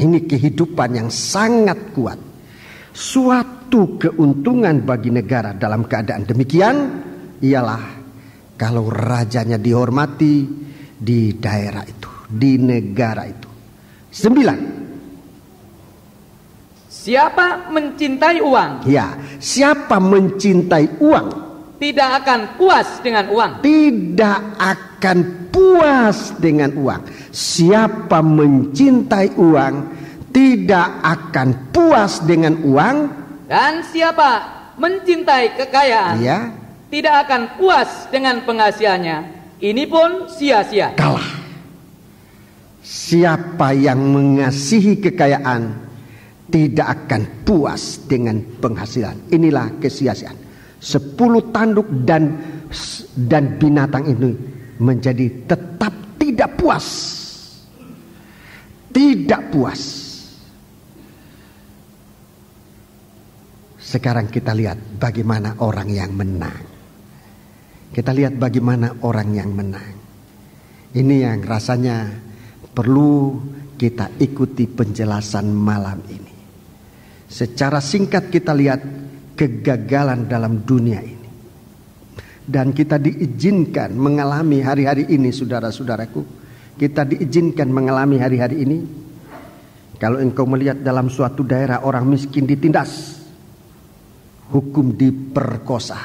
ini kehidupan yang sangat kuat, suatu keuntungan bagi negara. Dalam keadaan demikian ialah kalau rajanya dihormati di daerah itu, di negara itu. 9. Siapa mencintai uang? Ya, siapa mencintai uang Tidak akan puas dengan uang. tidak akan puas dengan uang. Siapa mencintai uang tidak akan puas dengan uang. Dan siapa mencintai kekayaan Ya, tidak akan puas dengan penghasilannya. Ini pun sia-sia. kalah. Siapa yang mengasihi kekayaan tidak akan puas dengan penghasilan. Inilah kesia-siaan. 10 tanduk dan binatang ini menjadi tetap tidak puas. Tidak puas. Sekarang kita lihat bagaimana orang yang menang. Kita lihat bagaimana orang yang menang. Ini yang rasanya perlu kita ikuti penjelasan malam ini. Secara singkat kita lihat kegagalan dalam dunia ini. Dan kita diizinkan mengalami hari-hari ini, saudara-saudaraku. Kita diizinkan mengalami hari-hari ini. Kalau engkau melihat dalam suatu daerah orang miskin ditindas, hukum diperkosa.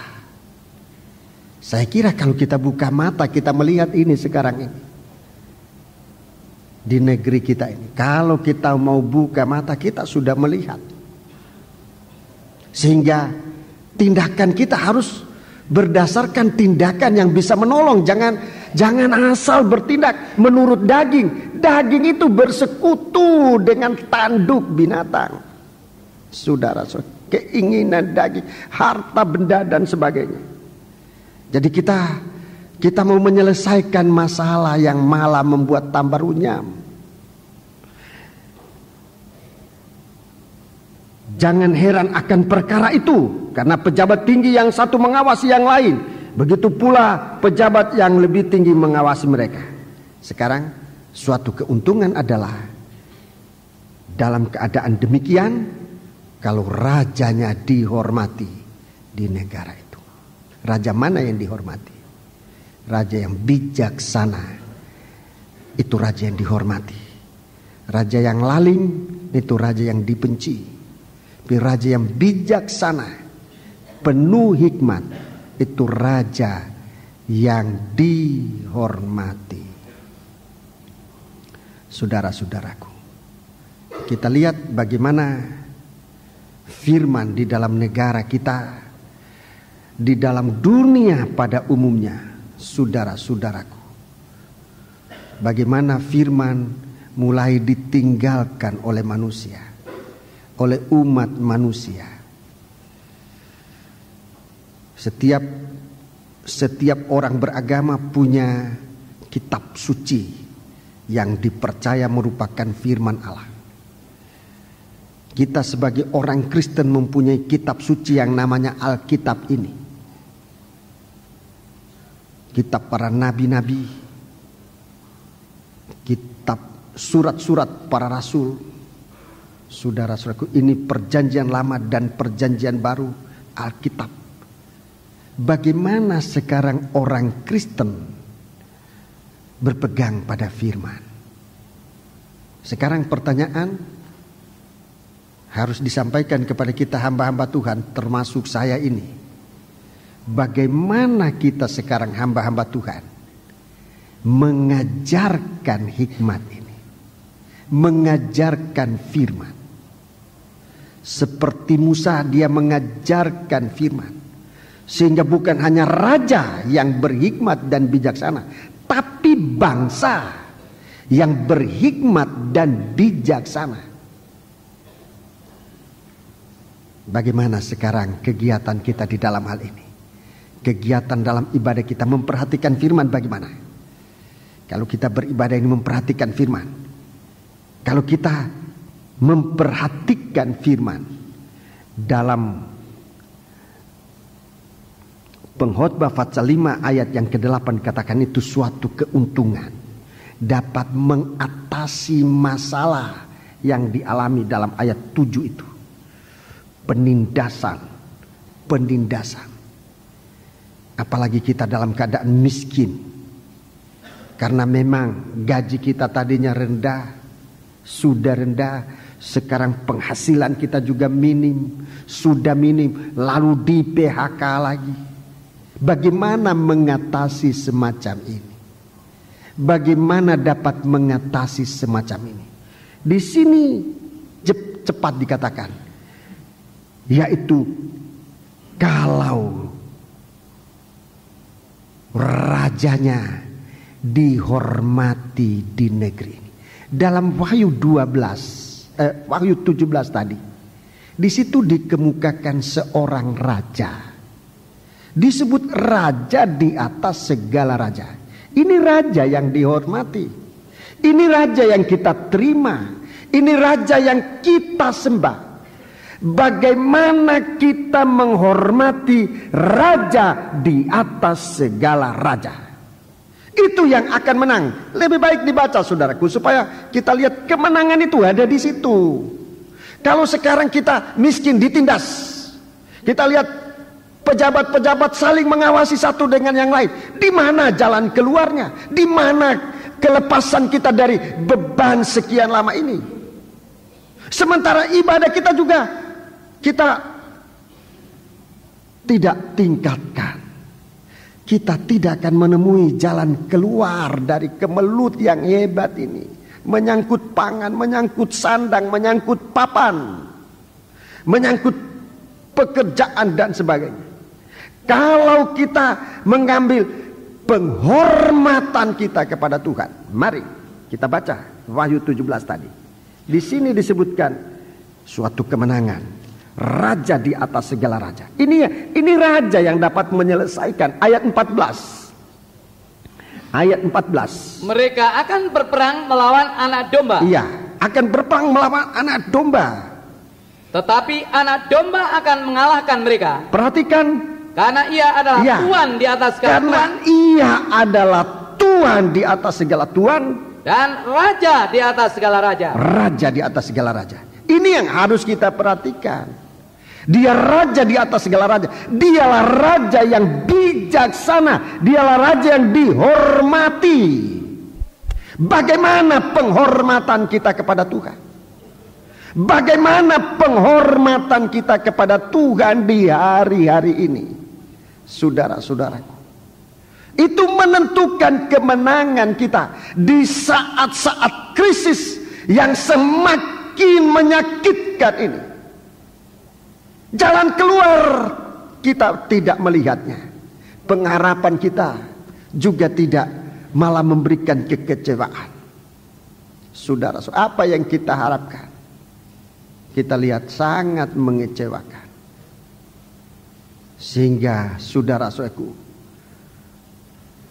Saya kira kalau kita buka mata, kita melihat ini sekarang ini di negeri kita ini. Kalau kita mau buka mata, kita sudah melihat. Sehingga tindakan kita harus berdasarkan tindakan yang bisa menolong. Jangan asal bertindak menurut daging. Daging itu bersekutu dengan tanduk binatang. Saudara, keinginan daging, harta benda dan sebagainya. Jadi kita mau menyelesaikan masalah yang malah membuat tambah runyam. Jangan heran akan perkara itu, karena pejabat tinggi yang satu mengawasi yang lain, begitu pula pejabat yang lebih tinggi mengawasi mereka. Sekarang suatu keuntungan adalah dalam keadaan demikian, kalau rajanya dihormati di negara itu. Raja mana yang dihormati? Raja yang bijaksana, itu raja yang dihormati. Raja yang lalim, itu raja yang dibenci. Tapi raja yang bijaksana, penuh hikmat, itu raja yang dihormati. Saudara-saudaraku, kita lihat bagaimana firman di dalam negara kita, di dalam dunia pada umumnya, saudara-saudaraku. Bagaimana firman mulai ditinggalkan oleh manusia, oleh umat manusia. Setiap orang beragama punya kitab suci yang dipercaya merupakan firman Allah. Kita sebagai orang Kristen mempunyai kitab suci yang namanya Alkitab ini. Kitab para nabi-nabi, kitab surat-surat para rasul. Saudara-saudaraku, ini perjanjian lama dan perjanjian baru, Alkitab. Bagaimana sekarang orang Kristen berpegang pada firman? Sekarang pertanyaan harus disampaikan kepada kita hamba-hamba Tuhan, termasuk saya ini. Bagaimana kita sekarang hamba-hamba Tuhan mengajarkan hikmat ini, mengajarkan firman? Seperti Musa, dia mengajarkan firman. Sehingga bukan hanya raja yang berhikmat dan bijaksana, tapi bangsa yang berhikmat dan bijaksana. Bagaimana sekarang kegiatan kita di dalam hal ini? Kegiatan dalam ibadah kita memperhatikan firman bagaimana? Kalau kita beribadah ini memperhatikan firman. Kalau kita memperhatikan firman dalam Pengkhotbah pasal 5 ayat yang ke-8 katakan itu suatu keuntungan, dapat mengatasi masalah yang dialami dalam ayat 7 itu. Penindasan. Apalagi kita dalam keadaan miskin, karena memang gaji kita tadinya sudah rendah, sekarang penghasilan kita juga sudah minim, lalu di PHK lagi. Bagaimana mengatasi semacam ini? Bagaimana dapat mengatasi semacam ini? Di sini cepat dikatakan, yaitu kalau rajanya dihormati di negeri ini. Dalam Wahyu 17 tadi, di situ dikemukakan seorang raja. Disebut raja di atas segala raja. Ini raja yang dihormati. Ini raja yang kita terima. Ini raja yang kita sembah. Bagaimana kita menghormati raja di atas segala raja. Itu yang akan menang. Lebih baik dibaca saudaraku, supaya kita lihat kemenangan itu ada di situ. Kalau sekarang kita miskin ditindas, kita lihat pejabat-pejabat saling mengawasi satu dengan yang lain. Di mana jalan keluarnya? Di mana kelepasan kita dari beban sekian lama ini? Sementara ibadah kita juga kita tidak tingkatkan. Kita tidak akan menemui jalan keluar dari kemelut yang hebat ini. Menyangkut pangan, menyangkut sandang, menyangkut papan, menyangkut pekerjaan dan sebagainya. Kalau kita mengambil penghormatan kita kepada Tuhan, mari kita baca Wahyu 17 tadi. Di sini disebutkan suatu kemenangan. Raja di atas segala raja. Ini raja yang dapat menyelesaikan. Ayat 14. Ayat 14. Mereka akan berperang melawan anak domba. Iya, akan berperang melawan anak domba. Tetapi anak domba akan mengalahkan mereka. Perhatikan. Karena ia adalah Tuhan di atas segala Karena Tuhan. ia adalah Tuhan di atas segala Tuhan. Dan raja di atas segala raja. Raja di atas segala raja. Ini yang harus kita perhatikan. Dia raja di atas segala raja. Dialah raja yang bijaksana. Dialah raja yang dihormati. Bagaimana penghormatan kita kepada Tuhan? Bagaimana penghormatan kita kepada Tuhan di hari-hari ini? Saudara-saudaraku, itu menentukan kemenangan kita di saat-saat krisis yang semakin menyakitkan ini. Jalan keluar kita tidak melihatnya. Pengharapan kita juga tidak, malah memberikan kekecewaan. Saudara, apa yang kita harapkan? Kita lihat sangat mengecewakan. Sehingga saudara-saudaraku,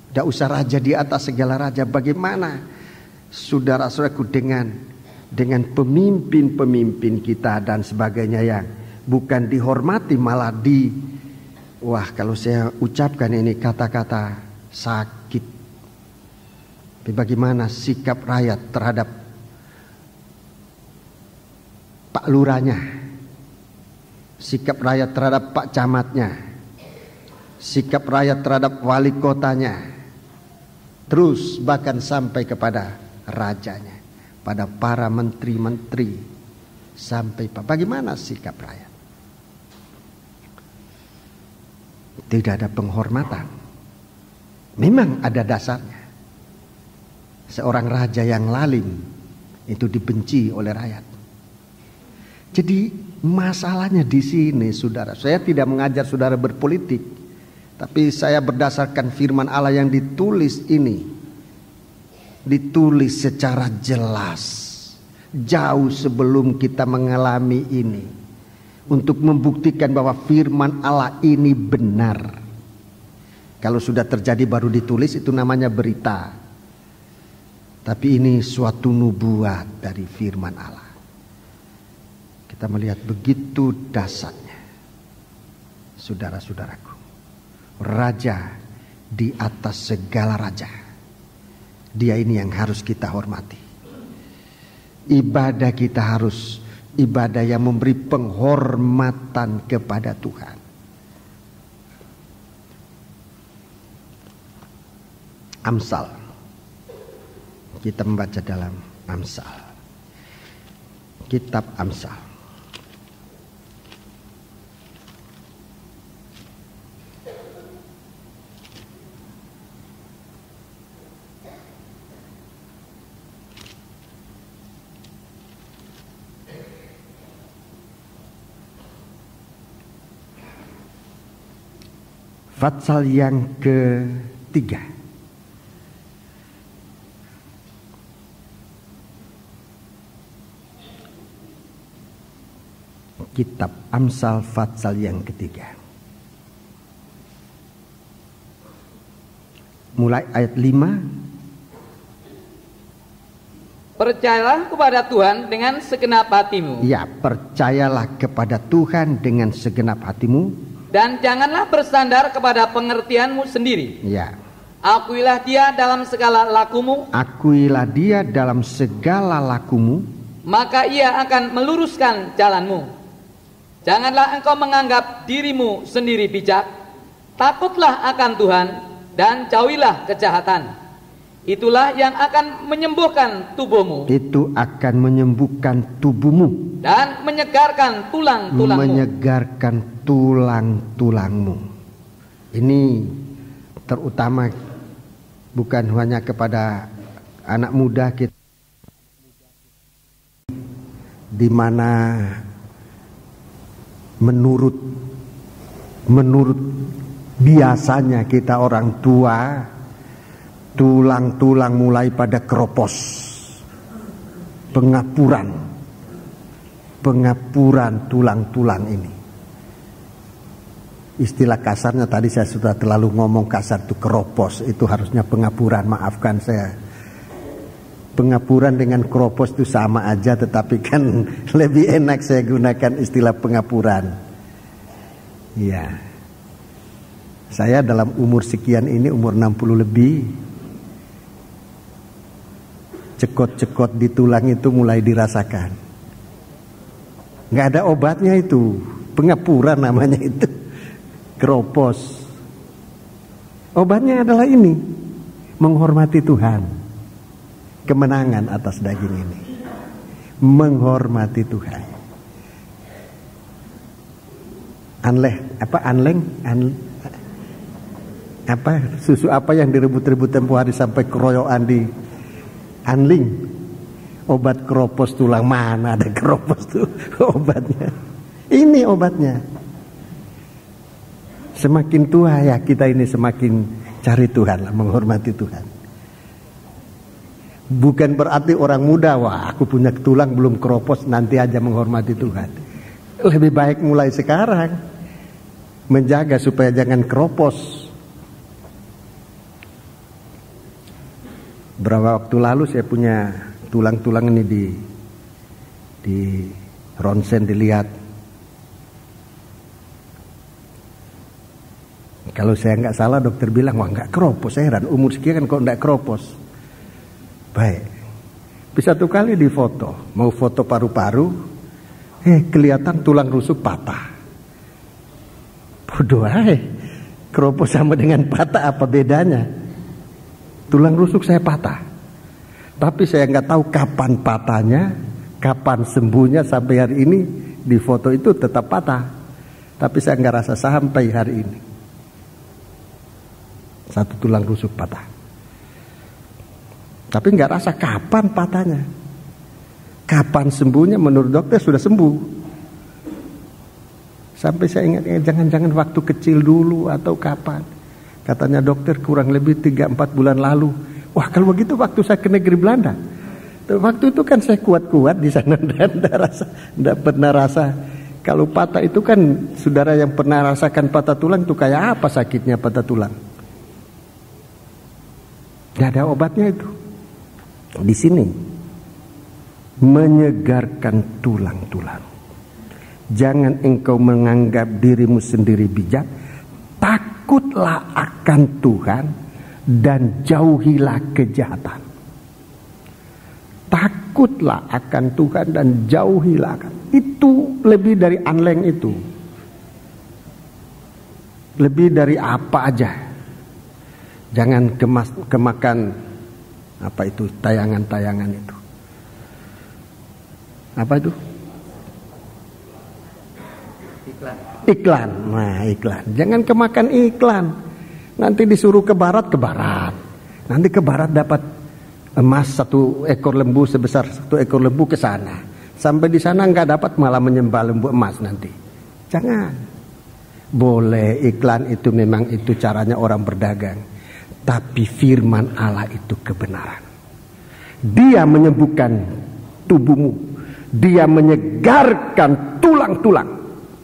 tidak usah raja di atas segala raja. Bagaimana saudara-saudaraku dengan pemimpin-pemimpin kita dan sebagainya yang bukan dihormati, malah kalau saya ucapkan ini kata-kata sakit. Tapi bagaimana sikap rakyat terhadap Pak Lurahnya, sikap rakyat terhadap Pak Camatnya, sikap rakyat terhadap wali kotanya, terus bahkan sampai kepada rajanya, pada para menteri-menteri, sampai bagaimana sikap rakyat? Tidak ada penghormatan. Memang ada dasarnya. Seorang raja yang lalim itu dibenci oleh rakyat. Jadi masalahnya di sini, saudara. Saya tidak mengajar saudara berpolitik, tapi saya berdasarkan firman Allah yang ditulis ini, ditulis secara jelas jauh sebelum kita mengalami ini, untuk membuktikan bahwa firman Allah ini benar. Kalau sudah terjadi baru ditulis, itu namanya berita. Tapi ini suatu nubuat dari firman Allah. Kita melihat begitu dasarnya, saudara-saudaraku. Raja di atas segala raja. Dia ini yang harus kita hormati. Ibadah kita harus ibadah yang memberi penghormatan kepada Tuhan. Amsal. Kita membaca dalam Amsal. Kitab Amsal. Fatsal yang ketiga. Kitab Amsal Fatsal yang ketiga. Mulai ayat 5. Percayalah kepada Tuhan dengan segenap hatimu. Ya, percayalah kepada Tuhan dengan segenap hatimu. Dan janganlah bersandar kepada pengertianmu sendiri. Ya. Akuilah dia dalam segala lakumu. Akuilah dia dalam segala lakumu. Maka ia akan meluruskan jalanmu. Janganlah engkau menganggap dirimu sendiri bijak. Takutlah akan Tuhan dan jauhilah kejahatan. Itulah yang akan menyembuhkan tubuhmu. Itu akan menyembuhkan tubuhmu. Dan menyegarkan tulang-tulangmu. Menyegarkan tulang-tulangmu. Ini terutama bukan hanya kepada anak muda kita, di mana menurut biasanya kita orang tua, tulang-tulang mulai pada keropos, pengapuran tulang-tulang ini. Istilah kasarnya tadi saya sudah terlalu ngomong kasar, itu keropos, itu harusnya pengapuran, maafkan saya. Pengapuran dengan keropos itu sama aja, tetapi kan lebih enak saya gunakan istilah pengapuran. Ya, saya dalam umur sekian ini, umur 60 lebih, cekot-cekot di tulang itu mulai dirasakan. Nggak ada obatnya itu, pengapuran namanya itu, keropos. Obatnya adalah ini, menghormati Tuhan, kemenangan atas daging ini, menghormati Tuhan. Susu apa yang direbut-rebut tempo hari sampai keroyokan di Anling, obat keropos tulang, mana ada keropos tuh obatnya. Ini obatnya. Semakin tua ya kita ini semakin cari Tuhan lah, menghormati Tuhan. Bukan berarti orang muda, wah aku punya tulang belum keropos, nanti aja menghormati Tuhan. Lebih baik mulai sekarang menjaga supaya jangan keropos. Berapa waktu lalu saya punya tulang-tulang ini di ronsen dilihat. Kalau saya nggak salah dokter bilang, wah nggak keropos. Saya heran umur sekian kan kok nggak keropos. Baik. Bisa satu kali difoto, mau foto paru-paru, kelihatan tulang rusuk patah. Bodoh aja. Keropos sama dengan patah apa bedanya? Tulang rusuk saya patah, tapi saya nggak tahu kapan patahnya, kapan sembuhnya. Sampai hari ini di foto itu tetap patah, tapi saya nggak rasa sampai hari ini satu tulang rusuk patah. Tapi nggak rasa kapan patahnya, kapan sembuhnya. Menurut dokter sudah sembuh. Sampai saya ingat, jangan-jangan waktu kecil dulu atau kapan. Katanya dokter kurang lebih 3-4 bulan lalu. Wah kalau begitu waktu saya ke negeri Belanda, waktu itu kan saya kuat-kuat di sana, tidak pernah rasa. Kalau patah itu kan, saudara yang pernah rasakan patah tulang itu kayak apa sakitnya patah tulang? Tidak ada obatnya itu. Di sini menyegarkan tulang-tulang. Jangan engkau menganggap dirimu sendiri bijak. takutlah akan Tuhan dan jauhilah kejahatan. Takutlah akan Tuhan dan jauhilah akan. Itu lebih dari anleng itu. Lebih dari apa aja. Jangan kemakan apa itu, tayangan-tayangan itu. Apa itu? Iklan. Nah, iklan. Jangan kemakan iklan. Nanti disuruh ke barat. Nanti ke barat dapat emas 1 ekor lembu sebesar 1 ekor lembu ke sana. Sampai di sana nggak dapat, malah menyembah lembu emas nanti. Jangan. Boleh iklan itu, memang itu caranya orang berdagang. Tapi firman Allah itu kebenaran. Dia menyembuhkan tubuhmu. Dia menyegarkan tulang-tulang.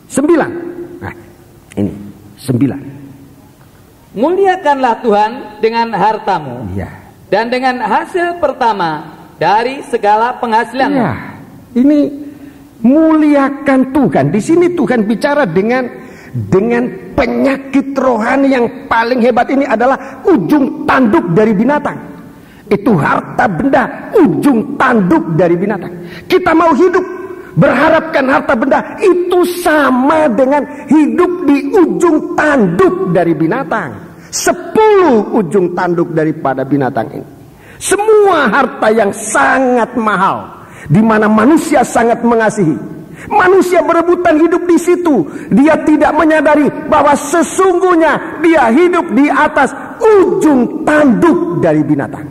9. Nah, ini 9. Muliakanlah Tuhan dengan hartamu, Ya. dan dengan hasil pertama dari segala penghasilanmu. Ya. Ini muliakan Tuhan. Di sini Tuhan bicara dengan penyakit rohani yang paling hebat. Ini adalah ujung tanduk dari binatang. Itu harta benda, ujung tanduk dari binatang. Kita mau hidup berharapkan harta benda, itu sama dengan hidup di ujung tanduk dari binatang. 10 ujung tanduk daripada binatang ini. Semua harta yang sangat mahal, di mana manusia sangat mengasihi. Manusia berebutan hidup di situ. Dia tidak menyadari bahwa sesungguhnya dia hidup di atas ujung tanduk dari binatang.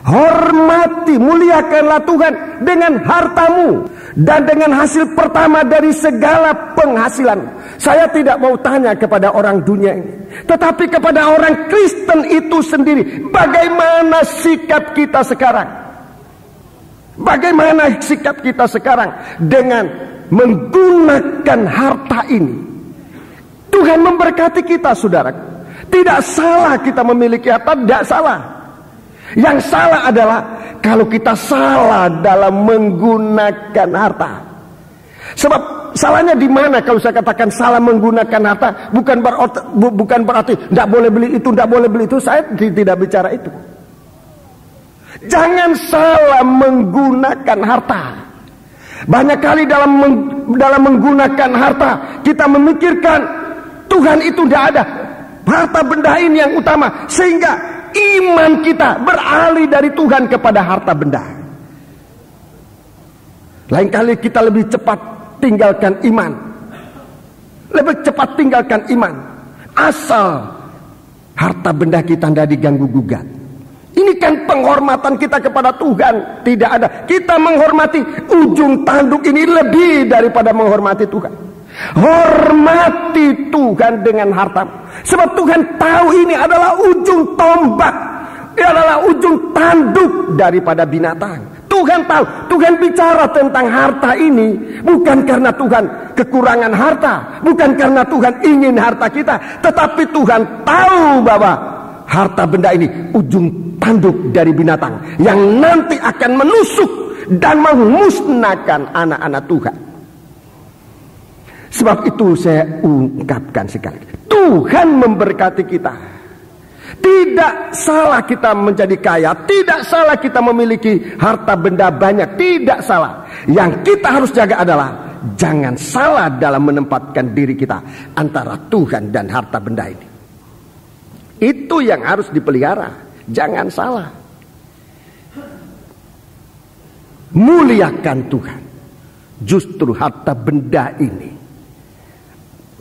Hormati, muliakanlah Tuhan dengan hartamu dan dengan hasil pertama dari segala penghasilan. Saya tidak mau tanya kepada orang dunia ini, tetapi kepada orang Kristen itu sendiri. Bagaimana sikap kita sekarang? Bagaimana sikap kita sekarang dengan menggunakan harta ini? Tuhan memberkati kita, saudara. Tidak salah kita memiliki harta, tidak salah. Yang salah adalah kalau kita salah dalam menggunakan harta. Sebab salahnya di mana kalau saya katakan salah menggunakan harta? Bukan berarti tidak boleh beli itu, tidak boleh beli itu. Saya tidak bicara itu. Jangan salah menggunakan harta. Banyak kali dalam menggunakan harta kita memikirkan Tuhan itu tidak ada. Harta benda ini yang utama, sehingga iman kita beralih dari Tuhan kepada harta benda. Lain kali kita lebih cepat tinggalkan iman. Lebih cepat tinggalkan iman. Asal harta benda kita tidak diganggu gugat. Ini kan penghormatan kita kepada Tuhan tidak ada. Kita menghormati ujung tanduk ini lebih daripada menghormati Tuhan. Hormati Tuhan dengan hartamu. Sebab Tuhan tahu ini adalah ujung tombak. Ini adalah ujung tanduk daripada binatang. Tuhan tahu. Tuhan bicara tentang harta ini bukan karena Tuhan kekurangan harta, bukan karena Tuhan ingin harta kita, tetapi Tuhan tahu bahwa harta benda ini ujung tanduk dari binatang yang nanti akan menusuk dan memusnahkan anak-anak Tuhan. Sebab itu saya ungkapkan sekali, Tuhan memberkati kita. Tidak salah kita menjadi kaya, tidak salah kita memiliki harta benda banyak, tidak salah. Yang kita harus jaga adalah jangan salah dalam menempatkan diri kita antara Tuhan dan harta benda ini. Itu yang harus dipelihara, jangan salah. Muliakan Tuhan. Justru harta benda ini,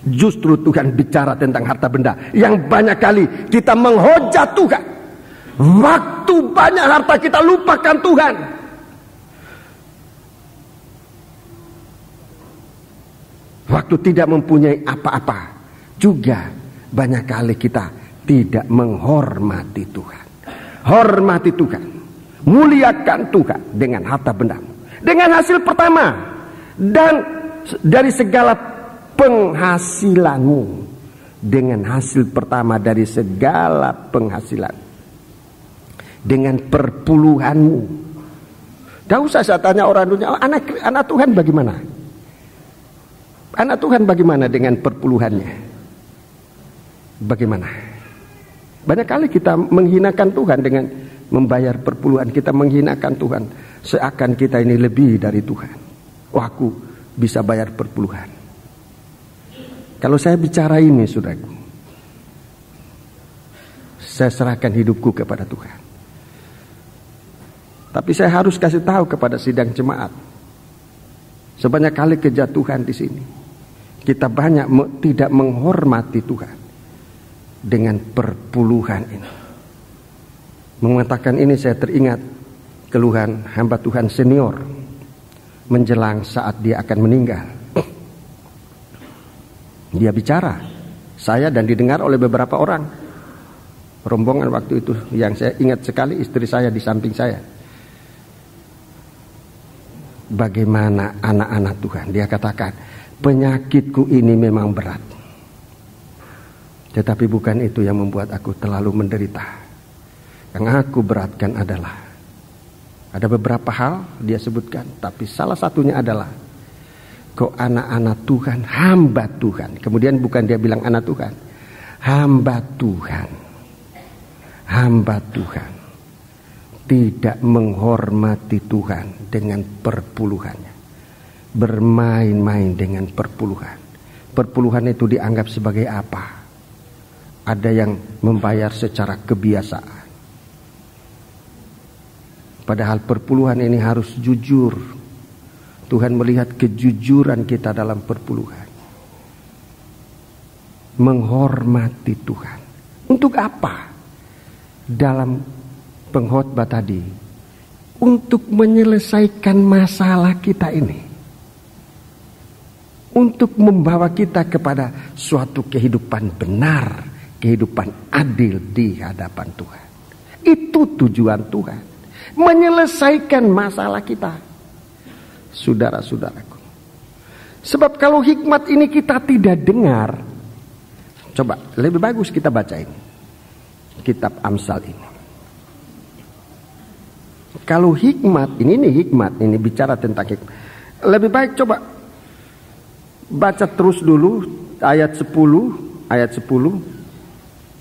justru Tuhan bicara tentang harta benda yang banyak kali kita menghujat Tuhan. Waktu banyak harta kita lupakan Tuhan. Waktu tidak mempunyai apa-apa juga banyak kali kita tidak menghormati Tuhan. Hormati Tuhan, muliakan Tuhan dengan harta bendamu, dengan hasil pertama dan dari segala penghasilanmu, dengan hasil pertama dari segala penghasilan, dengan perpuluhanmu. Tidak usah saya tanya orang dunia, oh, anak Tuhan bagaimana? Anak Tuhan bagaimana dengan perpuluhannya? Bagaimana? Banyak kali kita menghinakan Tuhan dengan membayar perpuluhan. Kita menghinakan Tuhan seakan kita ini lebih dari Tuhan. Oh, aku bisa bayar perpuluhan. Kalau saya bicara ini, saudaraku, saya serahkan hidupku kepada Tuhan. Tapi saya harus kasih tahu kepada sidang jemaat, sebanyak kali kejatuhan di sini, kita banyak tidak menghormati Tuhan dengan perpuluhan ini. Mengatakan ini, saya teringat keluhan hamba Tuhan senior menjelang saat dia akan meninggal. Dia bicara, saya dan didengar oleh beberapa orang rombongan waktu itu. Yang saya ingat sekali, istri saya di samping saya. Bagaimana anak-anak Tuhan, dia katakan, penyakitku ini memang berat, tetapi bukan itu yang membuat aku terlalu menderita. Yang aku beratkan adalah, ada beberapa hal dia sebutkan, tapi salah satunya adalah kau anak-anak Tuhan, hamba Tuhan. Kemudian bukan dia bilang anak Tuhan, hamba Tuhan, hamba Tuhan tidak menghormati Tuhan dengan perpuluhannya, bermain-main dengan perpuluhan. Perpuluhan itu dianggap sebagai apa? Ada yang membayar secara kebiasaan. Padahal perpuluhan ini harus jujur. Tuhan melihat kejujuran kita dalam perpuluhan. Menghormati Tuhan. Untuk apa? Dalam pengkhotbah tadi, untuk menyelesaikan masalah kita ini. Untuk membawa kita kepada suatu kehidupan benar, kehidupan adil di hadapan Tuhan. Itu tujuan Tuhan. Menyelesaikan masalah kita, saudara-saudaraku. Sebab kalau hikmat ini kita tidak dengar, coba lebih bagus kita baca ini, kitab Amsal ini. Kalau hikmat ini bicara tentang hikmat. Lebih baik coba baca terus dulu ayat 10.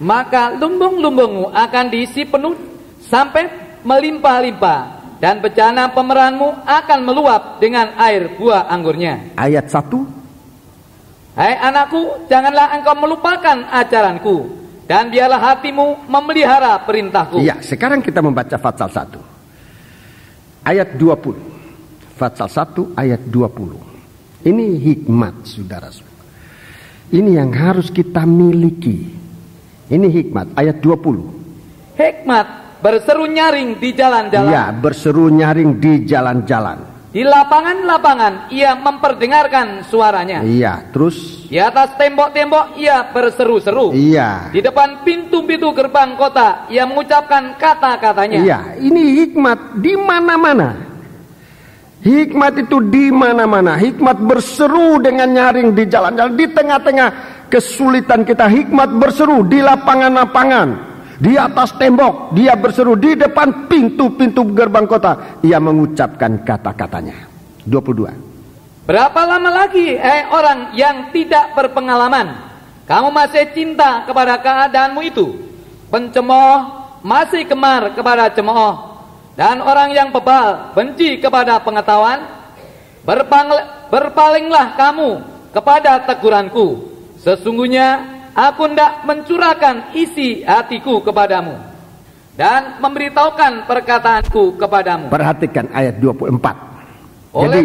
Maka lumbung-lumbungmu akan diisi penuh sampai melimpah-limpah, dan bejana pemeranmu akan meluap dengan air buah anggurnya. Ayat 1. Hai anakku, janganlah engkau melupakan ajaranku, dan biarlah hatimu memelihara perintahku. Ya, sekarang kita membaca Fatsal 1 ayat 20. Fatsal 1 ayat 20. Ini hikmat, saudara-saudara. Ini yang harus kita miliki. Ini hikmat, ayat 20. Hikmat berseru nyaring di jalan-jalan. Ya, berseru nyaring di jalan-jalan. Di lapangan-lapangan ia memperdengarkan suaranya. Iya, terus di atas tembok-tembok ia berseru-seru. Iya. Di depan pintu-pintu gerbang kota ia mengucapkan kata-katanya. Iya, ini hikmat di mana-mana. Hikmat itu di mana-mana. Hikmat berseru dengan nyaring di jalan-jalan. Di tengah-tengah kesulitan kita, hikmat berseru di lapangan-lapangan. Di atas tembok dia berseru, di depan pintu-pintu gerbang kota ia mengucapkan kata-katanya. 22. Berapa lama lagi, orang yang tidak berpengalaman, kamu masih cinta kepada keadaanmu itu? Pencemooh masih gemar kepada cemooh, dan orang yang bebal benci kepada pengetahuan. Berpalinglah kamu kepada teguranku. Sesungguhnya aku hendak mencurahkan isi hatiku kepadamu dan memberitahukan perkataanku kepadamu. Perhatikan ayat 24. Jadi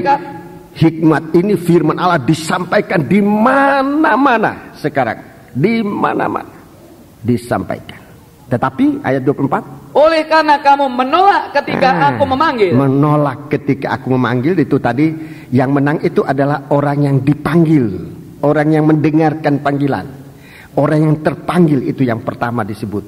hikmat ini firman Allah disampaikan di mana-mana sekarang. Di mana-mana disampaikan. Tetapi ayat 24. Oleh karena kamu menolak ketika aku memanggil. Menolak ketika aku memanggil, itu tadi yang menang itu adalah orang yang dipanggil. Orang yang mendengarkan panggilan. Orang yang terpanggil itu yang pertama disebut.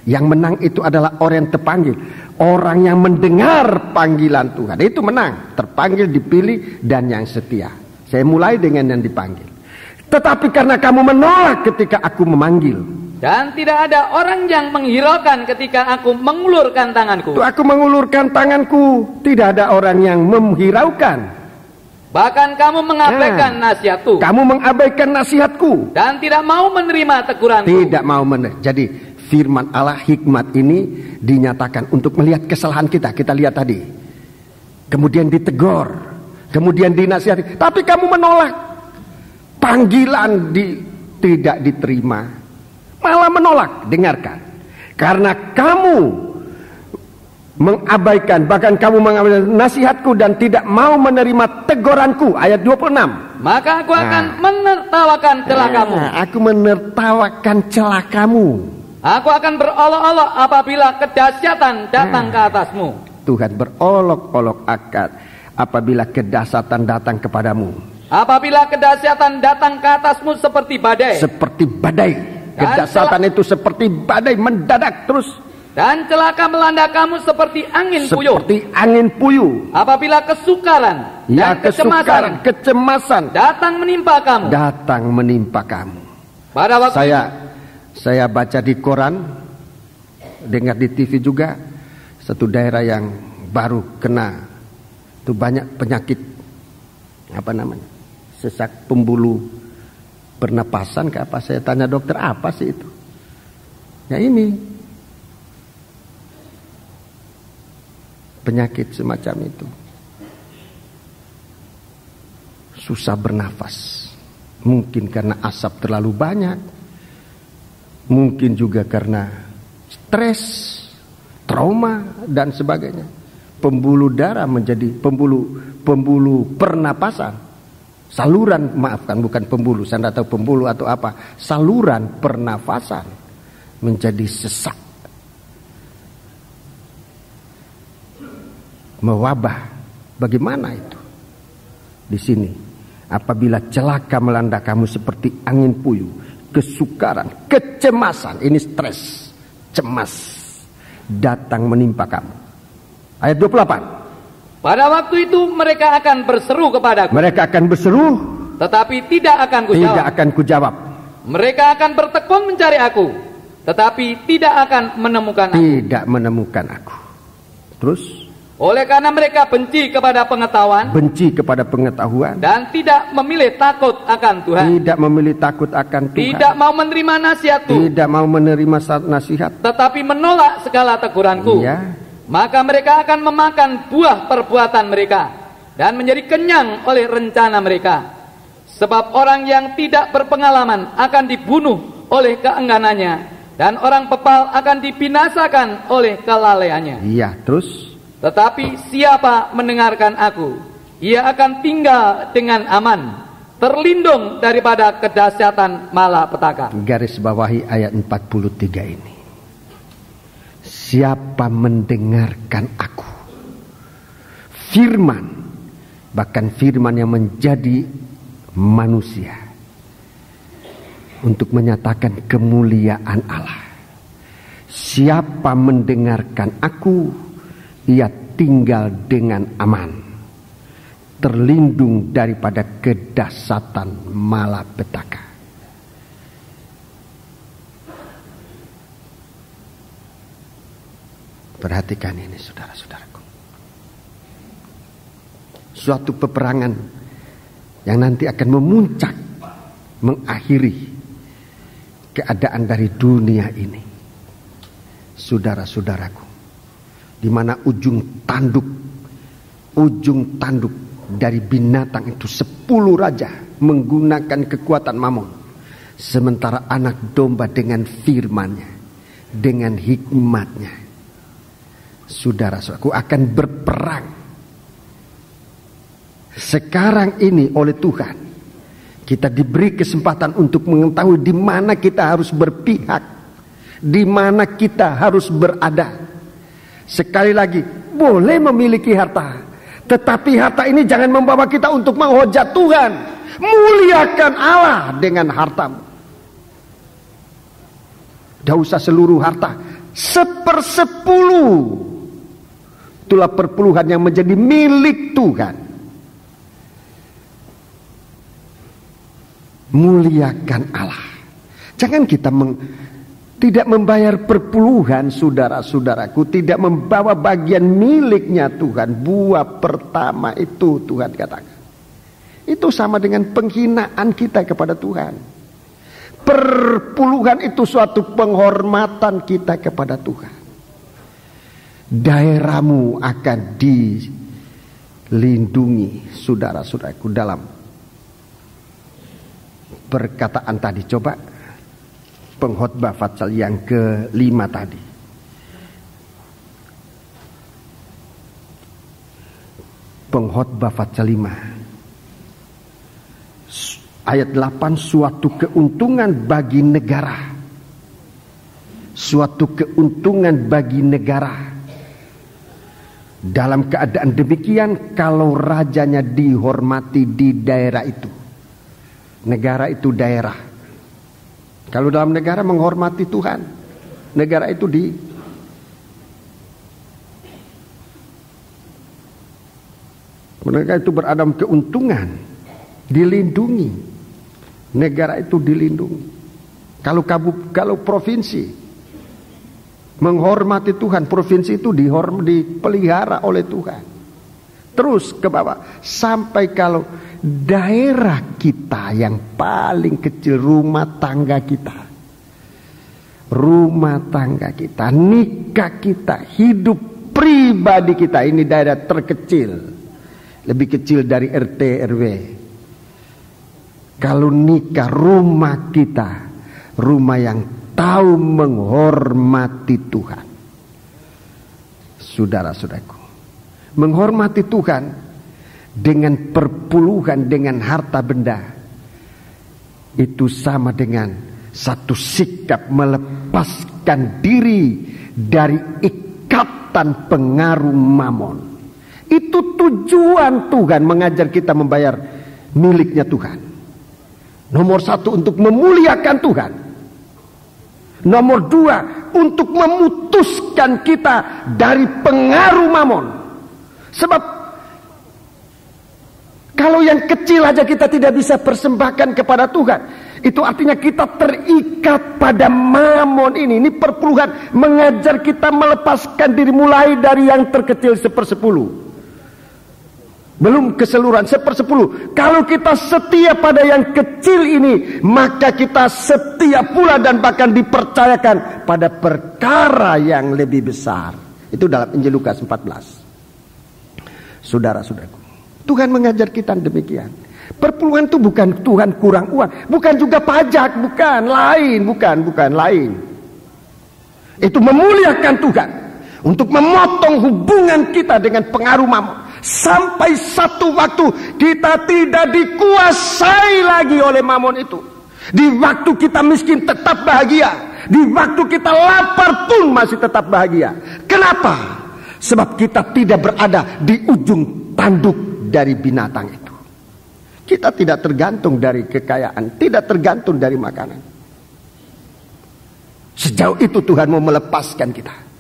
Yang menang itu adalah orang yang terpanggil. Orang yang mendengar panggilan Tuhan. Itu menang. Terpanggil, dipilih, dan yang setia. Saya mulai dengan yang dipanggil. Tetapi karena kamu menolak ketika aku memanggil. Dan tidak ada orang yang menghiraukan ketika aku mengulurkan tanganku. Itu aku mengulurkan tanganku. Tidak ada orang yang menghiraukan. Bahkan kamu mengabaikan nasihatku. Kamu mengabaikan nasihatku. Dan tidak mau menerima teguranku. Tidak mau menerima. Jadi firman Allah, hikmat ini dinyatakan untuk melihat kesalahan kita. Kita lihat tadi. Kemudian ditegur. Kemudian dinasihati. Tapi kamu menolak. Panggilan tidak diterima. Malah menolak. Dengarkan. Karena kamu mengabaikan, bahkan kamu mengabaikan nasihatku dan tidak mau menerima teguranku. Ayat 26. Maka aku akan menertawakan celakamu. Aku menertawakan celakamu. Aku akan berolok-olok apabila kedahsyatan datang ke atasmu. Tuhan berolok-olok apabila kedahsyatan datang kepadamu. Apabila kedahsyatan datang ke atasmu seperti badai. Seperti badai. Kedahsyatan itu seperti badai mendadak terus. Dan celaka melanda kamu seperti angin puyuh. Seperti angin puyuh. Apabila kesukaran dan kecemasan datang menimpa kamu. Datang menimpa kamu. Pada waktu saya baca di koran, dengar di TV juga, satu daerah yang baru kena itu banyak penyakit sesak pembuluh pernapasan ke apa, saya tanya dokter apa sih itu? Ya ini penyakit semacam itu, susah bernafas, mungkin karena asap terlalu banyak, mungkin juga karena stres, trauma dan sebagainya. Pembuluh darah menjadi pembuluh pernapasan, saluran, maafkan bukan pembuluh, saya tidak tahu pembuluh atau apa, saluran pernafasan menjadi sesak, mewabah. Bagaimana itu? Di sini, apabila celaka melanda kamu seperti angin puyuh, kesukaran, kecemasan, ini stres, cemas, datang menimpa kamu. Ayat 28. Pada waktu itu mereka akan berseru kepadaku. Mereka akan berseru, tetapi tidak akan kujawab. Tidak akan kujawab. Mereka akan bertekun mencari aku, tetapi tidak akan menemukan aku. Tidak menemukan aku. Terus? Oleh karena mereka benci kepada pengetahuan. Benci kepada pengetahuan. Dan tidak memilih takut akan Tuhan. Tidak memilih takut akan Tuhan. Tidak mau menerima nasihatku. Tidak mau menerima nasihat. Tetapi menolak segala teguranku. Iya. Maka mereka akan memakan buah perbuatan mereka. Dan menjadi kenyang oleh rencana mereka. Sebab orang yang tidak berpengalaman akan dibunuh oleh keengganannya. Dan orang pepal akan dibinasakan oleh kelalaiannya. Iya, terus? Tetapi siapa mendengarkan aku, ia akan tinggal dengan aman, terlindung daripada kedahsyatan malapetaka. Garis bawahi ayat 43 ini. Siapa mendengarkan aku, firman, bahkan firman yang menjadi manusia, untuk menyatakan kemuliaan Allah. Siapa mendengarkan aku, ia tinggal dengan aman, terlindung daripada kedahsyatan malapetaka. Perhatikan ini, saudara-saudaraku. Suatu peperangan yang nanti akan memuncak, mengakhiri keadaan dari dunia ini, saudara-saudaraku, di mana ujung tanduk dari binatang itu 10 raja menggunakan kekuatan Mamon, sementara anak domba dengan firman-Nya, dengan hikmat-Nya, saudara-saudaraku, akan berperang. Sekarang ini oleh Tuhan kita diberi kesempatan untuk mengetahui di mana kita harus berpihak, di mana kita harus berada. Sekali lagi, boleh memiliki harta, tetapi harta ini jangan membawa kita untuk menghujat Tuhan. Muliakan Allah dengan hartamu. Tidak usah seluruh harta, 1/10. Itulah perpuluhan yang menjadi milik Tuhan. Muliakan Allah. Jangan kita tidak membayar perpuluhan, saudara-saudaraku, tidak membawa bagian miliknya Tuhan. Buah pertama itu Tuhan katakan, Itu sama dengan penghinaan kita kepada Tuhan. Perpuluhan itu suatu penghormatan kita kepada Tuhan. Daerahmu akan dilindungi, saudara-saudaraku, dalam perkataan tadi. Coba Pengkhotbah pasal yang ke-5 tadi. Pengkhotbah pasal 5 ayat 8, suatu keuntungan bagi negara. Suatu keuntungan bagi negara. Dalam keadaan demikian, kalau rajanya dihormati di daerah itu. Negara itu daerah. Kalau dalam negara menghormati Tuhan, negara itu mereka itu berada dalam keuntungan, dilindungi. Negara itu dilindungi. Kalau provinsi menghormati Tuhan, provinsi itu dipelihara oleh Tuhan. Terus ke bawah sampai kalau daerah kita yang paling kecil, rumah tangga kita, nikah kita, hidup pribadi kita, ini daerah terkecil, lebih kecil dari RT RW. Kalau nikah, rumah kita, rumah yang tahu menghormati Tuhan. Saudara-saudaraku, menghormati Tuhan dengan perpuluhan, dengan harta benda, itu sama dengan satu sikap melepaskan diri dari ikatan pengaruh mamon. Itu tujuan Tuhan mengajar kita membayar miliknya Tuhan. Nomor 1, untuk memuliakan Tuhan. Nomor 2, untuk memutuskan kita dari pengaruh mamon. Sebab kalau yang kecil aja kita tidak bisa persembahkan kepada Tuhan, itu artinya kita terikat pada mamon ini. Ini perpuluhan mengajar kita melepaskan diri, mulai dari yang terkecil 1/10. Belum keseluruhan 1/10. Kalau kita setia pada yang kecil ini, maka kita setia pula dan bahkan dipercayakan pada perkara yang lebih besar. Itu dalam Injil Lukas 14. Saudara-saudaraku, Tuhan mengajar kita demikian. Perpuluhan itu bukan Tuhan kurang uang, bukan juga pajak, bukan lain. Itu memuliakan Tuhan untuk memotong hubungan kita dengan pengaruh mamon. Sampai satu waktu kita tidak dikuasai lagi oleh mamon itu. Di waktu kita miskin tetap bahagia, di waktu kita lapar pun masih tetap bahagia. Kenapa? Sebab kita tidak berada di ujung tanduk dari binatang itu. Kita tidak tergantung dari kekayaan, tidak tergantung dari makanan. Sejauh itu Tuhan mau melepaskan kita.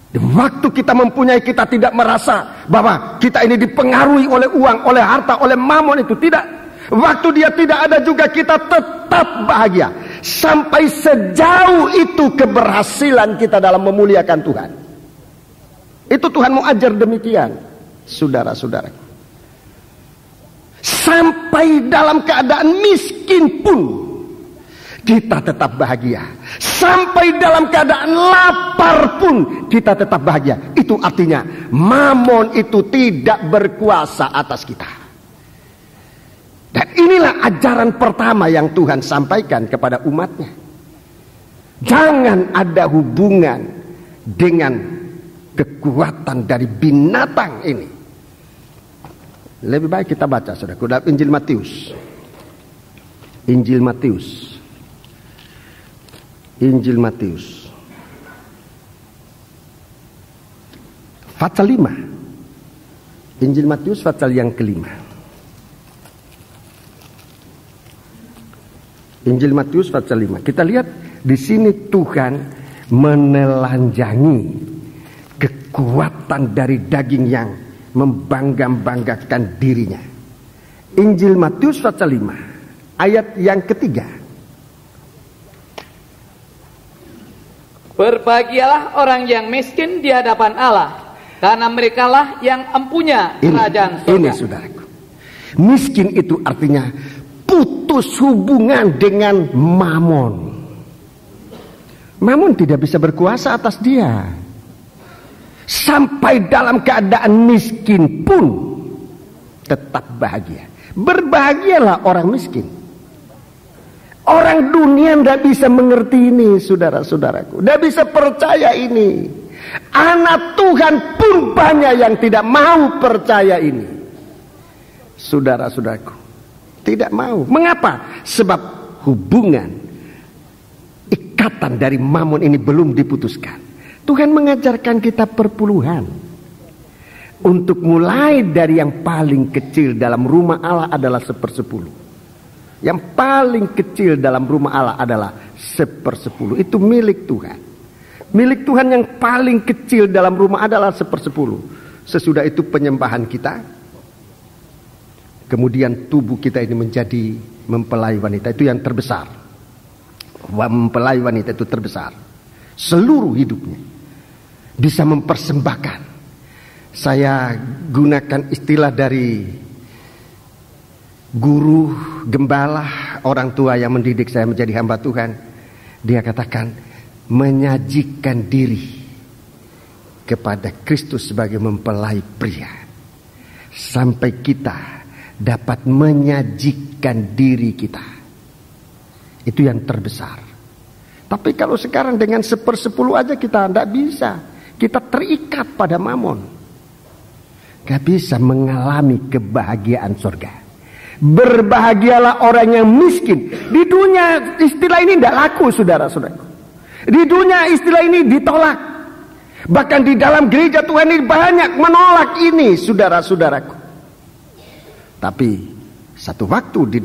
Di waktu kita mempunyai, kita tidak merasa bahwa kita ini dipengaruhi oleh uang, oleh harta, oleh mamon itu. Tidak. Waktu dia tidak ada juga kita tetap bahagia. Sampai sejauh itu keberhasilan kita dalam memuliakan Tuhan. Itu Tuhan mau ajar demikian, saudara-saudara. Sampai dalam keadaan miskin pun kita tetap bahagia. Sampai dalam keadaan lapar pun kita tetap bahagia. Itu artinya mamon itu tidak berkuasa atas kita. Dan inilah ajaran pertama yang Tuhan sampaikan kepada umatnya. Jangan ada hubungan dengan kekuatan dari binatang ini. Lebih baik kita baca, saudara, dalam Injil Matius. Injil Matius. Injil Matius pasal 5. Injil Matius pasal yang ke-5. Injil Matius pasal 5. Kita lihat di sini Tuhan menelanjangi kekuatan dari daging yang membangga-banggakan dirinya. Injil Matius pasal 5 ayat yang ke-3. Berbahagialah orang yang miskin di hadapan Allah, karena merekalah yang empunya kerajaan surga. Ini saudaraku, Miskin itu artinya putus hubungan dengan Mamon. Mamon tidak bisa berkuasa atas dia. Sampai dalam keadaan miskin pun tetap bahagia. Berbahagialah orang miskin. Orang dunia tidak bisa mengerti ini, saudara-saudaraku. Tidak bisa percaya ini. Anak Tuhan pun banyak yang tidak mau percaya ini. Saudara-saudaraku, tidak mau. Mengapa? Sebab hubungan, ikatan dari Mamon ini belum diputuskan. Tuhan mengajarkan kita perpuluhan. Untuk mulai dari yang paling kecil dalam rumah Allah adalah 1/10. Yang paling kecil dalam rumah Allah adalah 1/10. Itu milik Tuhan. Milik Tuhan yang paling kecil dalam rumah adalah 1/10. Sesudah itu penyembahan kita. Kemudian tubuh kita ini menjadi mempelai wanita. Itu yang terbesar. Mempelai wanita itu terbesar. Seluruh hidupnya bisa mempersembahkan. Saya gunakan istilah dari guru, gembala, orang tua yang mendidik saya menjadi hamba Tuhan. Dia katakan, menyajikan diri kepada Kristus sebagai mempelai pria. Sampai kita dapat menyajikan diri kita. Itu yang terbesar. Tapi kalau sekarang dengan 1/10 aja kita tidak bisa. Kita terikat pada Mamon. Gak bisa mengalami kebahagiaan surga. Berbahagialah orang yang miskin. Di dunia istilah ini tidak laku, saudara-saudara. Di dunia istilah ini ditolak. Bahkan di dalam gereja Tuhan ini banyak menolak ini, saudara-saudaraku. Tapi satu waktu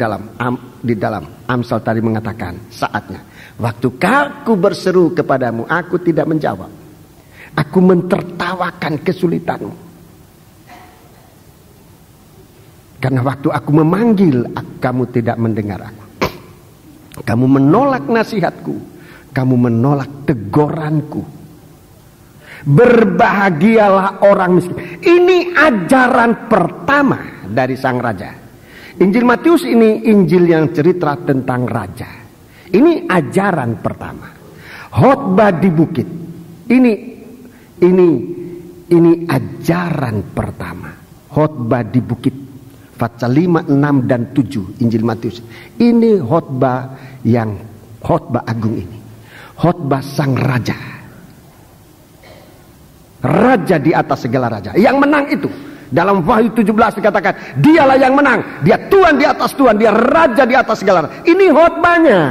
di dalam Amsal tadi mengatakan, saatnya. Waktu aku berseru kepadamu, aku tidak menjawab. Aku mentertawakan kesulitanmu. Karena waktu aku memanggil, kamu tidak mendengar aku. Kamu menolak nasihatku. Kamu menolak teguranku. Berbahagialah orang miskin. Ini ajaran pertama dari sang raja. Injil Matius ini Injil yang cerita tentang raja. Ini ajaran pertama. Khotbah di bukit. Ini ajaran pertama. Khotbah di bukit. Pasal 5, 6 dan 7 Injil Matius. Ini khotbah agung ini. Khotbah sang raja. Raja di atas segala raja. Yang menang itu. Dalam Wahyu 17 dikatakan, dialah yang menang. Dia Tuhan di atas Tuhan. Dia raja di atas segala raja. Ini khotbahnya.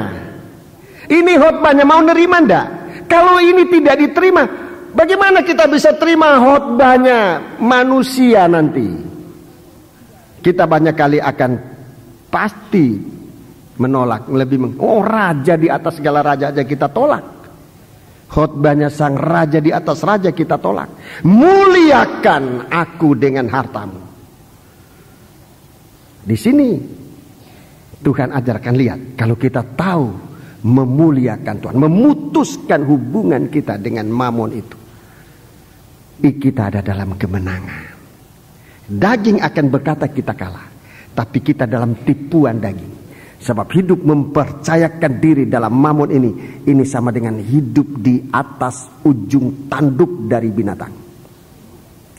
Ini khotbahnya. Mau nerima enggak? Kalau ini tidak diterima, bagaimana kita bisa terima khotbahnya manusia nanti? Kita banyak kali akan pasti menolak. Raja di atas segala raja aja kita tolak. Khotbahnya sang raja di atas raja kita tolak. Muliakan aku dengan hartamu. Di sini Tuhan ajarkan, lihat, kalau kita tahu memuliakan Tuhan, memutuskan hubungan kita dengan Mamon itu, kita ada dalam kemenangan. Daging akan berkata kita kalah, tapi kita dalam tipuan daging. Sebab hidup mempercayakan diri dalam Mamon ini sama dengan hidup di atas ujung tanduk dari binatang.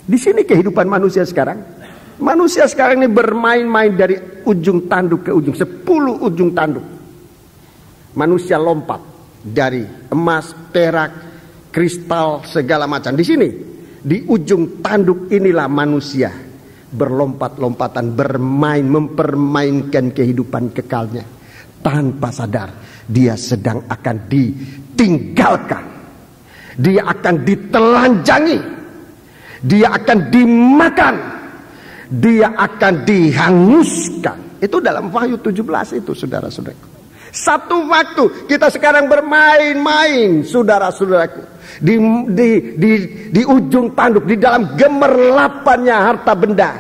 Di sini kehidupan manusia sekarang. Manusia sekarang ini bermain-main dari ujung tanduk ke ujung, 10 ujung tanduk. Manusia lompat dari emas, perak, kristal, segala macam. Di sini, di ujung tanduk inilah manusia berlompat-lompatan, bermain, mempermainkan kehidupan kekalnya. Tanpa sadar, dia sedang akan ditinggalkan. Dia akan ditelanjangi. Dia akan dimakan. Dia akan dihanguskan. Itu dalam Wahyu 17 itu, saudara-saudaraku. Satu waktu kita sekarang bermain-main, saudara-saudaraku. Di ujung tanduk, di dalam gemerlapannya harta benda,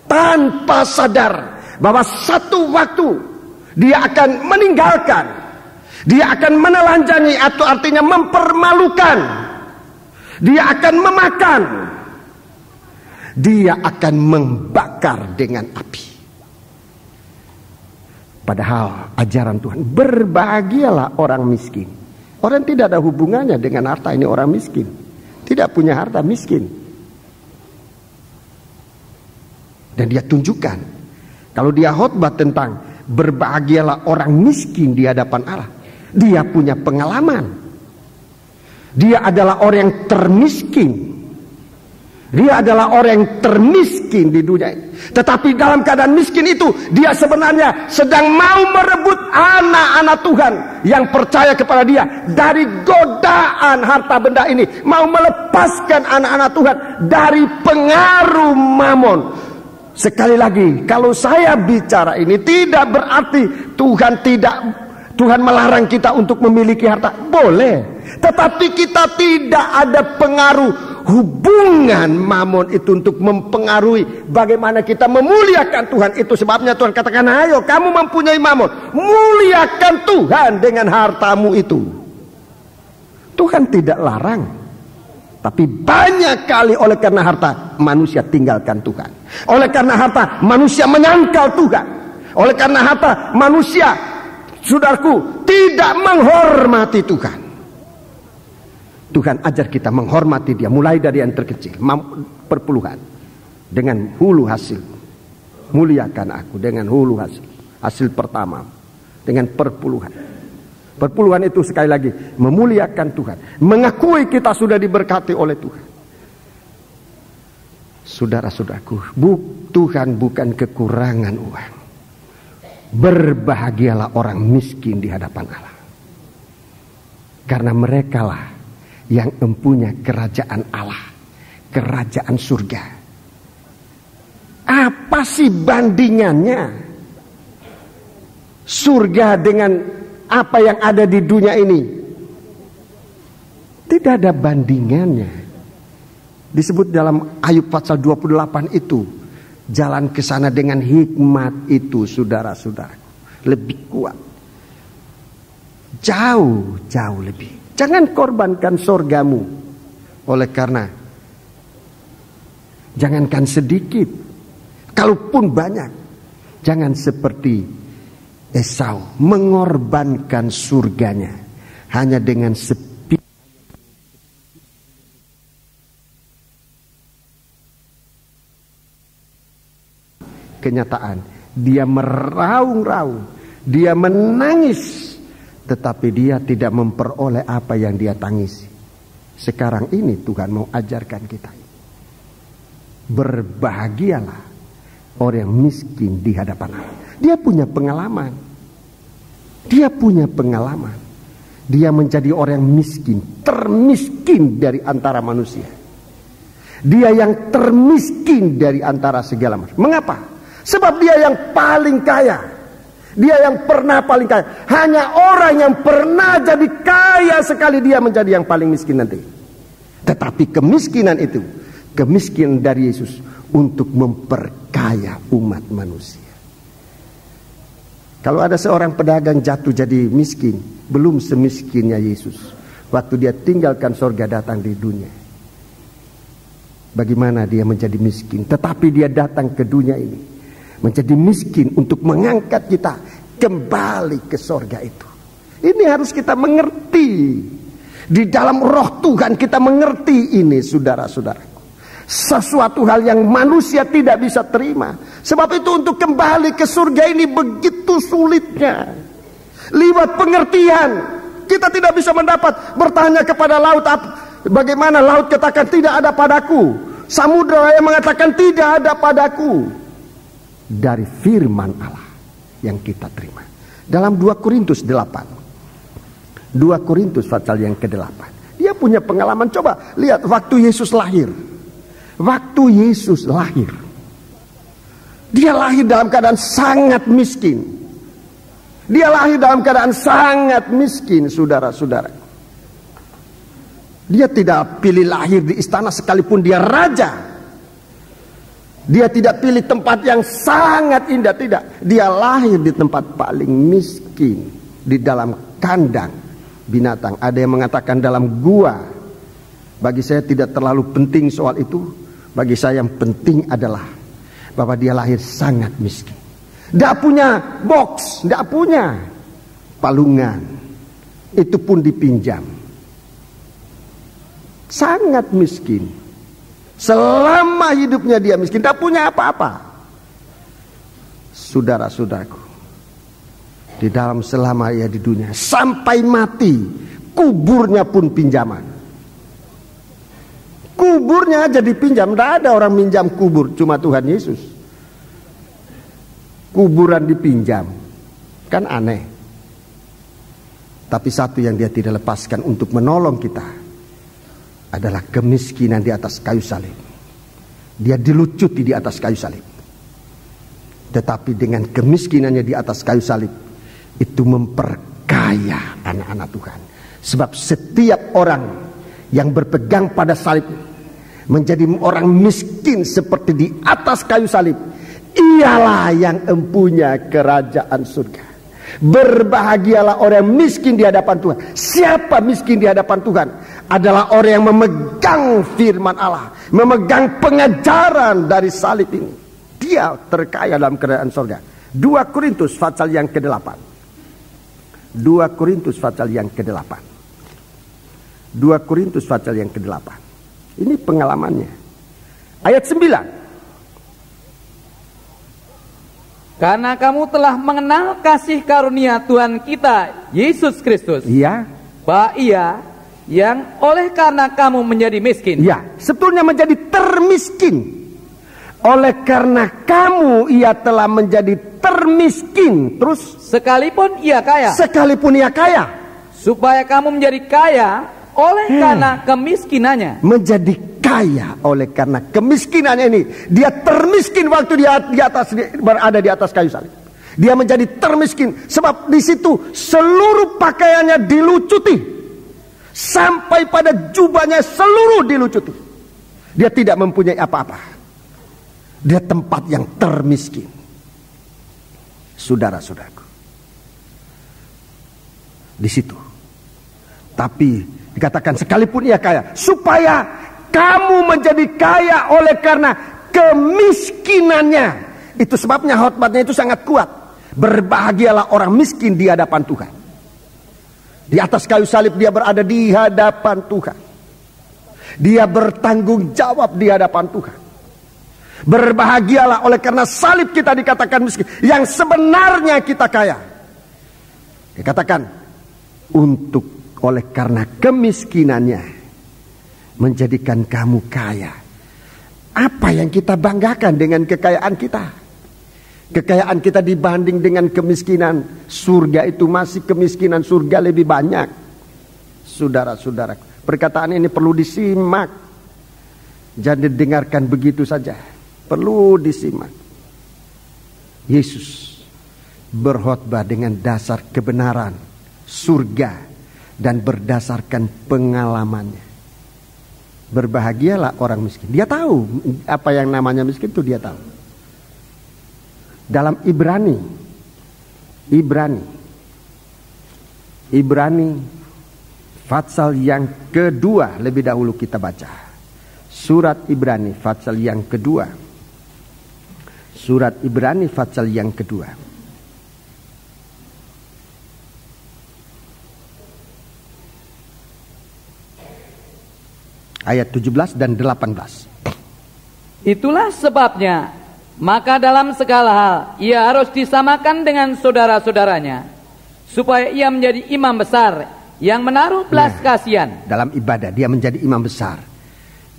tanpa sadar bahwa satu waktu dia akan meninggalkan, dia akan menelanjangi, atau artinya mempermalukan, dia akan memakan, dia akan membakar dengan api. Padahal ajaran Tuhan, berbahagialah orang miskin. Orang tidak ada hubungannya dengan harta, ini orang miskin. Tidak punya harta, miskin. Dan dia tunjukkan, kalau dia khotbah tentang berbahagialah orang miskin di hadapan Allah, dia punya pengalaman. Dia adalah orang yang termiskin. Dia adalah orang yang termiskin di dunia ini. Tetapi dalam keadaan miskin itu, dia sebenarnya sedang mau merebut anak-anak Tuhan yang percaya kepada dia dari godaan harta benda ini. Mau melepaskan anak-anak Tuhan dari pengaruh mamon. Sekali lagi, kalau saya bicara ini tidak berarti Tuhan melarang kita untuk memiliki harta. Boleh. Tetapi kita tidak ada pengaruh hubungan mamon itu untuk mempengaruhi bagaimana kita memuliakan Tuhan. Itu sebabnya Tuhan katakan, ayo kamu mempunyai mamon, muliakan Tuhan dengan hartamu itu. Tuhan tidak larang. Tapi banyak kali oleh karena harta manusia tinggalkan Tuhan. Oleh karena harta manusia menyangkal Tuhan. Oleh karena harta manusia, saudaraku, tidak menghormati Tuhan. Tuhan ajar kita menghormati dia, mulai dari yang terkecil, perpuluhan, dengan hulu hasil. Muliakan aku dengan hulu hasil, hasil pertama, dengan perpuluhan. Perpuluhan itu sekali lagi memuliakan Tuhan, mengakui kita sudah diberkati oleh Tuhan. Saudara-saudaraku, Tuhan bukan kekurangan uang. Berbahagialah orang miskin di hadapan Allah, karena merekalah yang mempunyai kerajaan Allah, kerajaan surga. Apa sih bandingannya surga dengan apa yang ada di dunia ini? Tidak ada bandingannya. Disebut dalam Ayub pasal 28 itu, jalan ke sana dengan hikmat itu, saudara-saudara, lebih kuat. Jauh lebih. Jangan korbankan sorgamu. Oleh karena jangankan sedikit, kalaupun banyak, jangan seperti Esau mengorbankan surganya hanya dengan sepi. Kenyataan, dia meraung-raung, dia menangis, tetapi dia tidak memperoleh apa yang dia tangisi. Sekarang ini Tuhan mau ajarkan kita, berbahagialah orang yang miskin di hadapan Allah. Dia punya pengalaman. Dia punya pengalaman. Dia menjadi orang yang miskin, termiskin dari antara manusia. Dia yang termiskin dari antara segala macam. Mengapa? Sebab dia yang paling kaya. Dia yang pernah paling kaya. Hanya orang yang pernah jadi kaya sekali dia menjadi yang paling miskin nanti. Tetapi kemiskinan itu, kemiskinan dari Yesus untuk memperkaya umat manusia. Kalau ada seorang pedagang jatuh jadi miskin, belum semiskinnya Yesus waktu dia tinggalkan sorga datang di dunia. Bagaimana dia menjadi miskin, tetapi dia datang ke dunia ini menjadi miskin untuk mengangkat kita kembali ke sorga itu. Ini harus kita mengerti. Di dalam roh Tuhan kita mengerti ini, saudara-saudaraku. Sesuatu hal yang manusia tidak bisa terima. Sebab itu untuk kembali ke surga ini begitu sulitnya. Lewat pengertian kita tidak bisa mendapat. Bertanya kepada laut, bagaimana laut katakan tidak ada padaku. Samudra yang mengatakan tidak ada padaku. Dari firman Allah yang kita terima. Dalam 2 Korintus 8. 2 Korintus pasal yang ke-8. Dia punya pengalaman. Coba lihat waktu Yesus lahir. Waktu Yesus lahir, dia lahir dalam keadaan sangat miskin. Dia lahir dalam keadaan sangat miskin, saudara-saudara. Dia tidak pilih lahir di istana sekalipun dia raja. Dia tidak pilih tempat yang sangat indah, tidak. Dia lahir di tempat paling miskin, di dalam kandang binatang. Ada yang mengatakan dalam gua. Bagi saya tidak terlalu penting soal itu. Bagi saya yang penting adalah bahwa dia lahir sangat miskin. Tidak punya box, tidak punya palungan. Itu pun dipinjam. Sangat miskin. Selama hidupnya dia miskin, tidak punya apa-apa. Saudara-saudaraku, di dalam selama ia di dunia, sampai mati, kuburnya pun pinjaman. Kuburnya aja dipinjam. Tidak ada orang minjam kubur, cuma Tuhan Yesus. Kuburan dipinjam, kan aneh. Tapi satu yang dia tidak lepaskan untuk menolong kita adalah kemiskinan di atas kayu salib. Dia dilucuti di atas kayu salib. Tetapi dengan kemiskinannya di atas kayu salib, itu memperkaya anak-anak Tuhan. Sebab setiap orang yang berpegang pada salib menjadi orang miskin seperti di atas kayu salib, ialah yang empunya kerajaan surga. Berbahagialah orang yang miskin di hadapan Tuhan. Siapa miskin di hadapan Tuhan? Adalah orang yang memegang firman Allah, memegang pengajaran dari salib ini. Dia terkaya dalam kerajaan surga. 2 Korintus pasal yang ke-8. 2 Korintus pasal yang ke-8. 2 Korintus pasal yang ke-8. Ini pengalamannya. Ayat 9. Karena kamu telah mengenal kasih karunia Tuhan kita Yesus Kristus. Iya. Bahwa Ia yang oleh karena kamu menjadi miskin. Ya, sebetulnya menjadi termiskin. Oleh karena kamu Ia telah menjadi termiskin. Terus sekalipun Ia kaya. Sekalipun Ia kaya. Supaya kamu menjadi kaya oleh karena kemiskinannya. Menjadi kaya oleh karena kemiskinannya ini. Dia termiskin waktu dia berada di atas kayu salib. Dia menjadi termiskin sebab di situ seluruh pakaiannya dilucuti. Sampai pada jubahnya seluruh dilucuti. Dia tidak mempunyai apa-apa. Dia tempat yang termiskin. Saudara-saudaraku, di situ. Tapi dikatakan sekalipun ia kaya, supaya kamu menjadi kaya oleh karena kemiskinannya. Itu sebabnya khotbahnya itu sangat kuat. Berbahagialah orang miskin di hadapan Tuhan. Di atas kayu salib dia berada di hadapan Tuhan. Dia bertanggung jawab di hadapan Tuhan. Berbahagialah oleh karena salib kita dikatakan miskin. Yang sebenarnya kita kaya. Dikatakan untuk oleh karena kemiskinannya menjadikan kamu kaya. Apa yang kita banggakan dengan kekayaan kita? Kekayaan kita dibanding dengan kemiskinan surga itu masih kemiskinan surga lebih banyak. Saudara-saudara, perkataan ini perlu disimak. Jangan didengarkan begitu saja. Perlu disimak. Yesus berkhotbah dengan dasar kebenaran surga dan berdasarkan pengalamannya. Berbahagialah orang miskin. Dia tahu apa yang namanya miskin itu dia tahu. Dalam Ibrani pasal yang kedua lebih dahulu kita baca. Surat Ibrani pasal yang kedua. Surat Ibrani pasal yang kedua. Ayat 17 dan 18. Itulah sebabnya maka dalam segala hal ia harus disamakan dengan saudara-saudaranya, supaya ia menjadi imam besar yang menaruh belas kasihan. Dalam ibadah dia menjadi imam besar.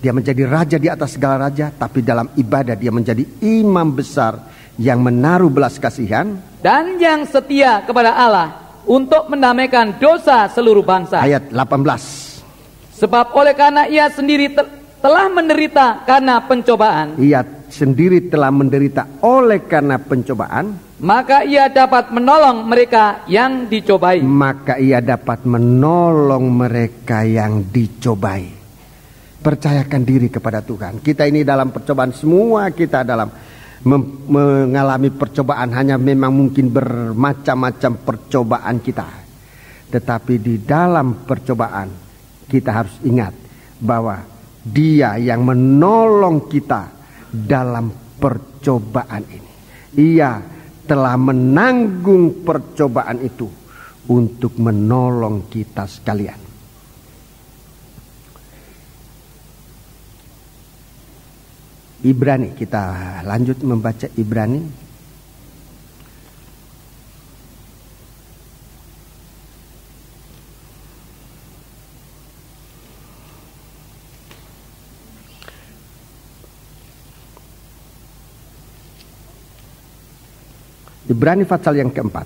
Dia menjadi raja di atas segala raja, tapi dalam ibadah dia menjadi imam besar yang menaruh belas kasihan dan yang setia kepada Allah untuk mendamaikan dosa seluruh bangsa. Ayat 18. Sebab oleh karena ia sendiri telah menderita karena pencobaan. Ia sendiri telah menderita oleh karena pencobaan. Maka ia dapat menolong mereka yang dicobai. Maka ia dapat menolong mereka yang dicobai. Percayakan diri kepada Tuhan. Kita ini dalam percobaan, semua kita dalam mengalami percobaan. Hanya memang mungkin bermacam-macam percobaan kita. Tetapi di dalam percobaan kita harus ingat bahwa Dia yang menolong kita dalam percobaan ini. Ia telah menanggung percobaan itu untuk menolong kita sekalian. Ibrani, kita lanjut membaca Ibrani. Ibrani pasal yang keempat.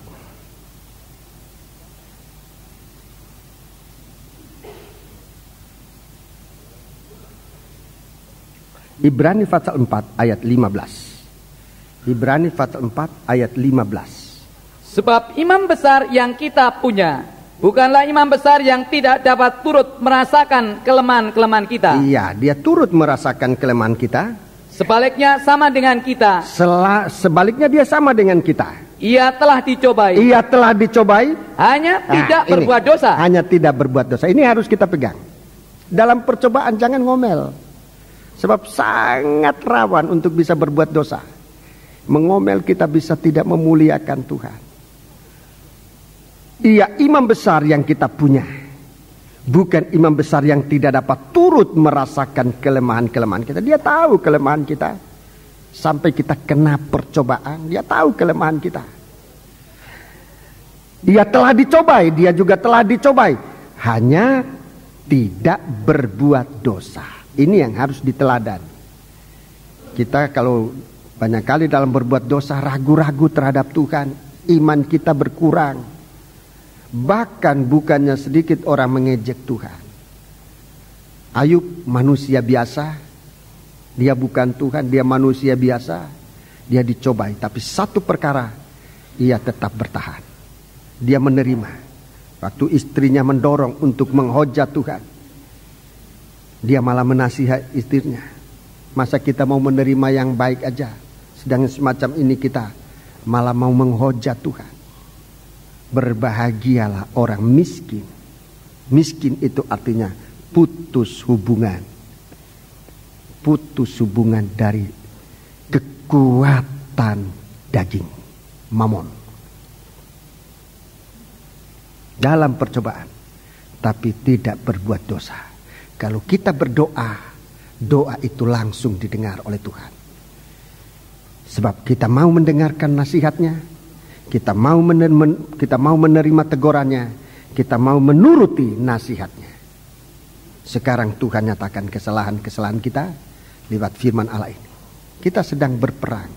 Ibrani pasal 4 ayat 15. Ibrani pasal 4 ayat 15. Sebab imam besar yang kita punya bukanlah imam besar yang tidak dapat turut merasakan kelemahan-kelemahan kita. Iya, dia turut merasakan kelemahan kita. Sebaliknya sama dengan kita. Sebaliknya dia sama dengan kita. Ia telah dicobai. Ia telah dicobai. Hanya tidak berbuat dosa. Hanya tidak berbuat dosa. Ini harus kita pegang. Dalam percobaan jangan ngomel. Sebab sangat rawan untuk bisa berbuat dosa. Mengomel kita bisa tidak memuliakan Tuhan. Ia imam besar yang kita punya. Bukan imam besar yang tidak dapat turut merasakan kelemahan-kelemahan kita. Dia tahu kelemahan kita. Sampai kita kena percobaan, dia tahu kelemahan kita. Dia telah dicobai, dia juga telah dicobai. Hanya tidak berbuat dosa. Ini yang harus diteladan. Kita kalau banyak kali dalam berbuat dosa ragu-ragu terhadap Tuhan, iman kita berkurang. Bahkan bukannya sedikit orang mengejek Tuhan. Ayub manusia biasa, dia bukan Tuhan, dia manusia biasa, dia dicobai. Tapi satu perkara, ia tetap bertahan. Dia menerima. Waktu istrinya mendorong untuk menghujat Tuhan, dia malah menasihat istrinya. Masa kita mau menerima yang baik aja, sedang semacam ini kita malah mau menghujat Tuhan. Berbahagialah orang miskin. Miskin itu artinya putus hubungan. Putus hubungan dari kekuatan daging, mamon. Dalam percobaan, tapi tidak berbuat dosa. Kalau kita berdoa, doa itu langsung didengar oleh Tuhan. Sebab kita mau mendengarkan nasihatnya, kita mau menerima tegurannya, kita mau menuruti nasihatnya. Sekarang Tuhan nyatakan kesalahan-kesalahan kita lewat firman Allah ini. Kita sedang berperang,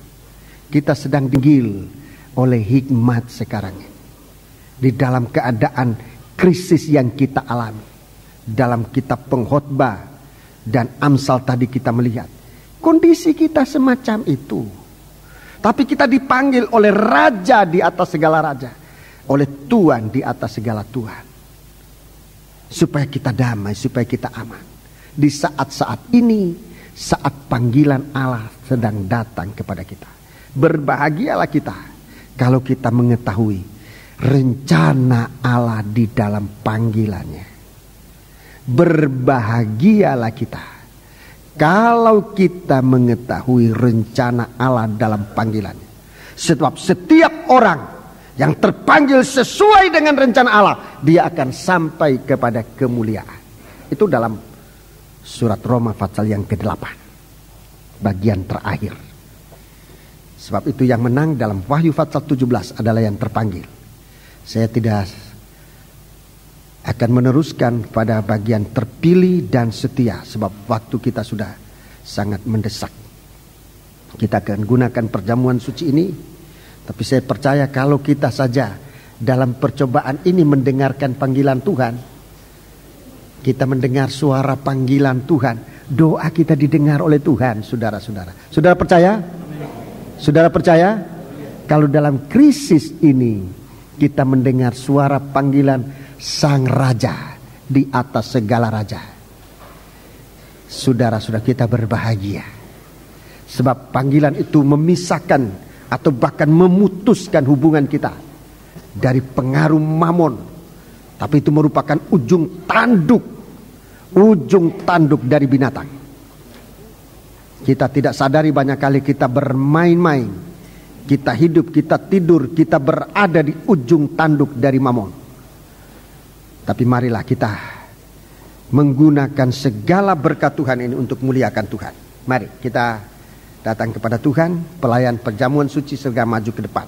kita sedang digil oleh hikmat sekarang ini. Di dalam keadaan krisis yang kita alami, dalam kitab Pengkhotbah dan Amsal tadi kita melihat kondisi kita semacam itu. Tapi kita dipanggil oleh Raja di atas segala raja, oleh Tuhan di atas segala Tuhan, supaya kita damai, supaya kita aman. Di saat-saat ini, saat panggilan Allah sedang datang kepada kita, berbahagialah kita kalau kita mengetahui rencana Allah di dalam panggilannya. Berbahagialah kita kalau kita mengetahui rencana Allah dalam panggilannya. Sebab setiap orang yang terpanggil sesuai dengan rencana Allah, dia akan sampai kepada kemuliaan. Itu dalam surat Roma pasal yang ke-8, bagian terakhir. Sebab itu yang menang dalam Wahyu pasal 17 adalah yang terpanggil. Saya tidak akan meneruskan pada bagian terpilih dan setia, sebab waktu kita sudah sangat mendesak. Kita akan gunakan perjamuan suci ini, tapi saya percaya kalau kita saja dalam percobaan ini mendengarkan panggilan Tuhan, kita mendengar suara panggilan Tuhan, doa kita didengar oleh Tuhan, saudara-saudara. Saudara percaya? Saudara percaya? Kalau dalam krisis ini kita mendengar suara panggilan Sang Raja di atas segala raja, saudara-saudara, kita berbahagia. Sebab panggilan itu memisahkan atau bahkan memutuskan hubungan kita dari pengaruh mamon. Tapi itu merupakan ujung tanduk dari binatang. Kita tidak sadari banyak kali kita bermain-main, Kita hidup, kita tidur, kita berada di ujung tanduk dari Mamon. Tapi marilah kita menggunakan segala berkat Tuhan ini untuk muliakan Tuhan. Mari kita datang kepada Tuhan, pelayan perjamuan suci serta maju ke depan.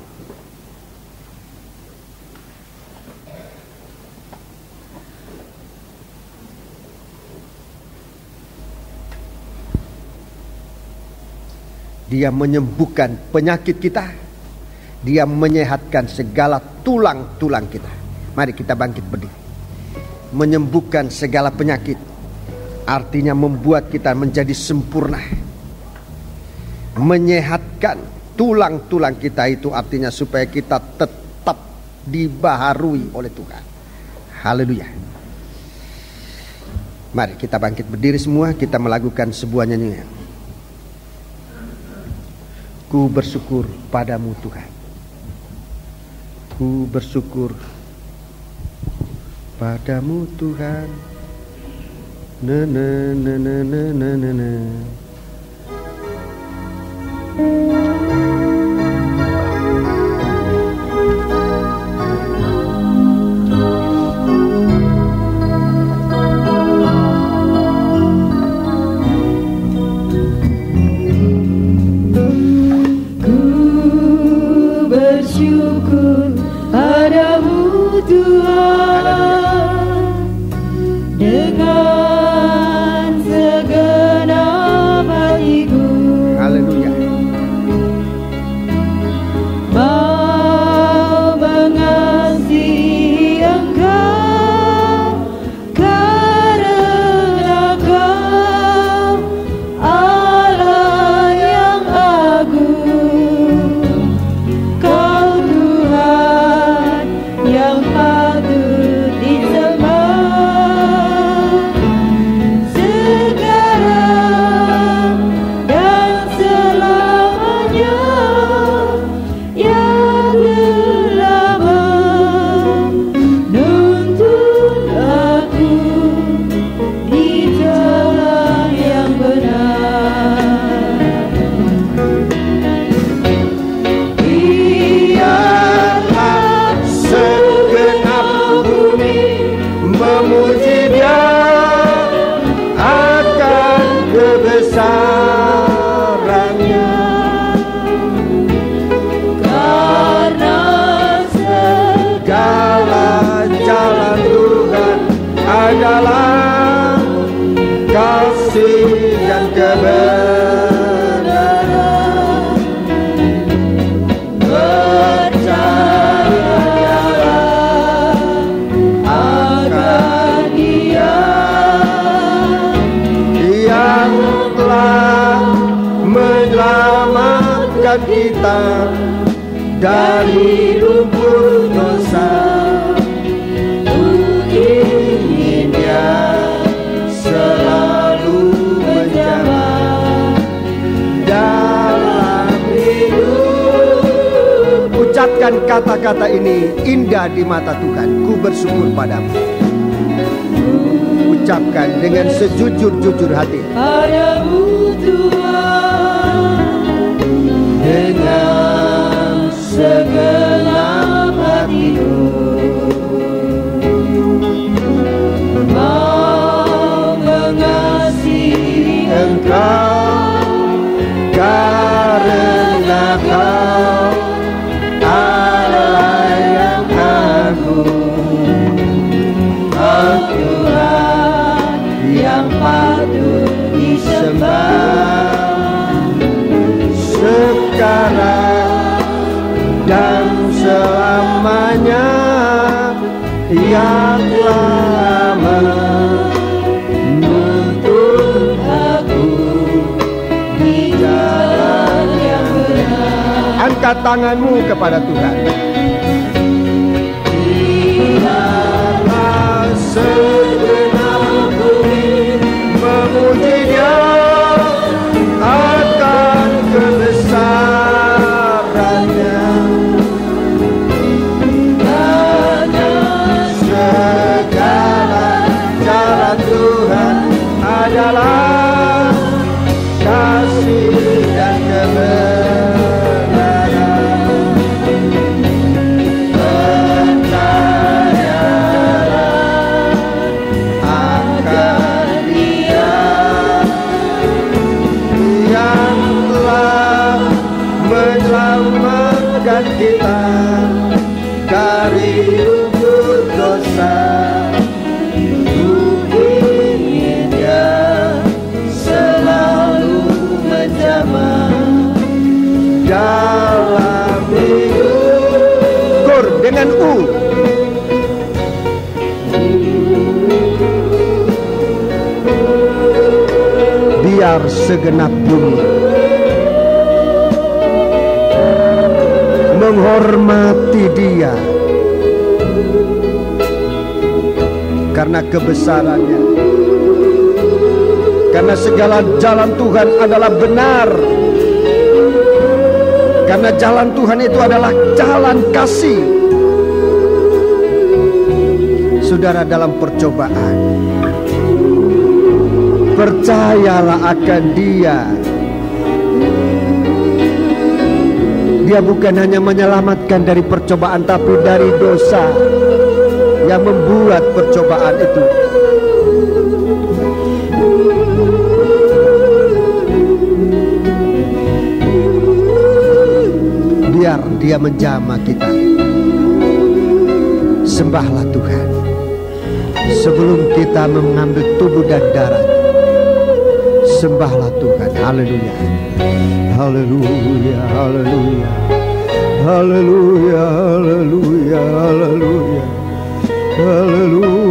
Dia menyembuhkan penyakit kita. Dia menyehatkan segala tulang-tulang kita. Mari kita bangkit berdiri. Menyembuhkan segala penyakit artinya membuat kita menjadi sempurna. Menyehatkan tulang-tulang kita itu artinya supaya kita tetap dibaharui oleh Tuhan. Haleluya. Mari kita bangkit berdiri semua, kita melakukan sebuah nyanyian. Ku bersyukur padamu Tuhan. Ku bersyukur padamu Tuhan. Na na na na na na na na. Bersyukur padamu Tuhan dengan segenap hatiku. Haleluya. Mau mengasihi Engkau karena Kau Allah yang agung. Kau Tuhan yang patut disembah sekarang dan selamanya, yang telah menuntun aku di jalan yang benar. Biarlah segenap bumi memuji Dia akan kebesarannya. Karena Segala jalan Tuhan adalah kasih dan kebenaran. percayalah akan Dia yang telah menyelamatkan kita dari lumpur dosa. Ingin Dia selalu menjaga dalam hidup. Ucapkan kata-kata ini indah di mata Tuhan. Ku bersyukur padamu. Ucapkan dengan sejujur-jujur hati. padamu Tuhan Dengan segenap hatiku. Mau mengasihi Engkau karena Kau Allah yang agung. Kau Tuhan yang patut disembah sekarang dan selamanya, yang telah menuntun aku di jalan yang benar. Angkat tanganmu kepada Tuhan. Biarlah segenap bumi memuji Dia akan kebesarannya. Segala jalan Tuhan adalah kasih dan kebenaran. dengan U. Biar segenap bumi menghormati Dia karena kebesarannya, karena segala jalan Tuhan adalah benar, karena jalan Tuhan itu adalah jalan kasih. Saudara, dalam percobaan, percayalah akan Dia. Dia bukan hanya menyelamatkan dari percobaan, tapi dari dosa yang membuat percobaan itu. Biar Dia menjamah kita. Sembahlah Tuhan sebelum kita mengambil tubuh dan darah. Sembahlah Tuhan. Haleluya. Haleluya. Haleluya. Haleluya. Haleluya. Haleluya. Haleluya.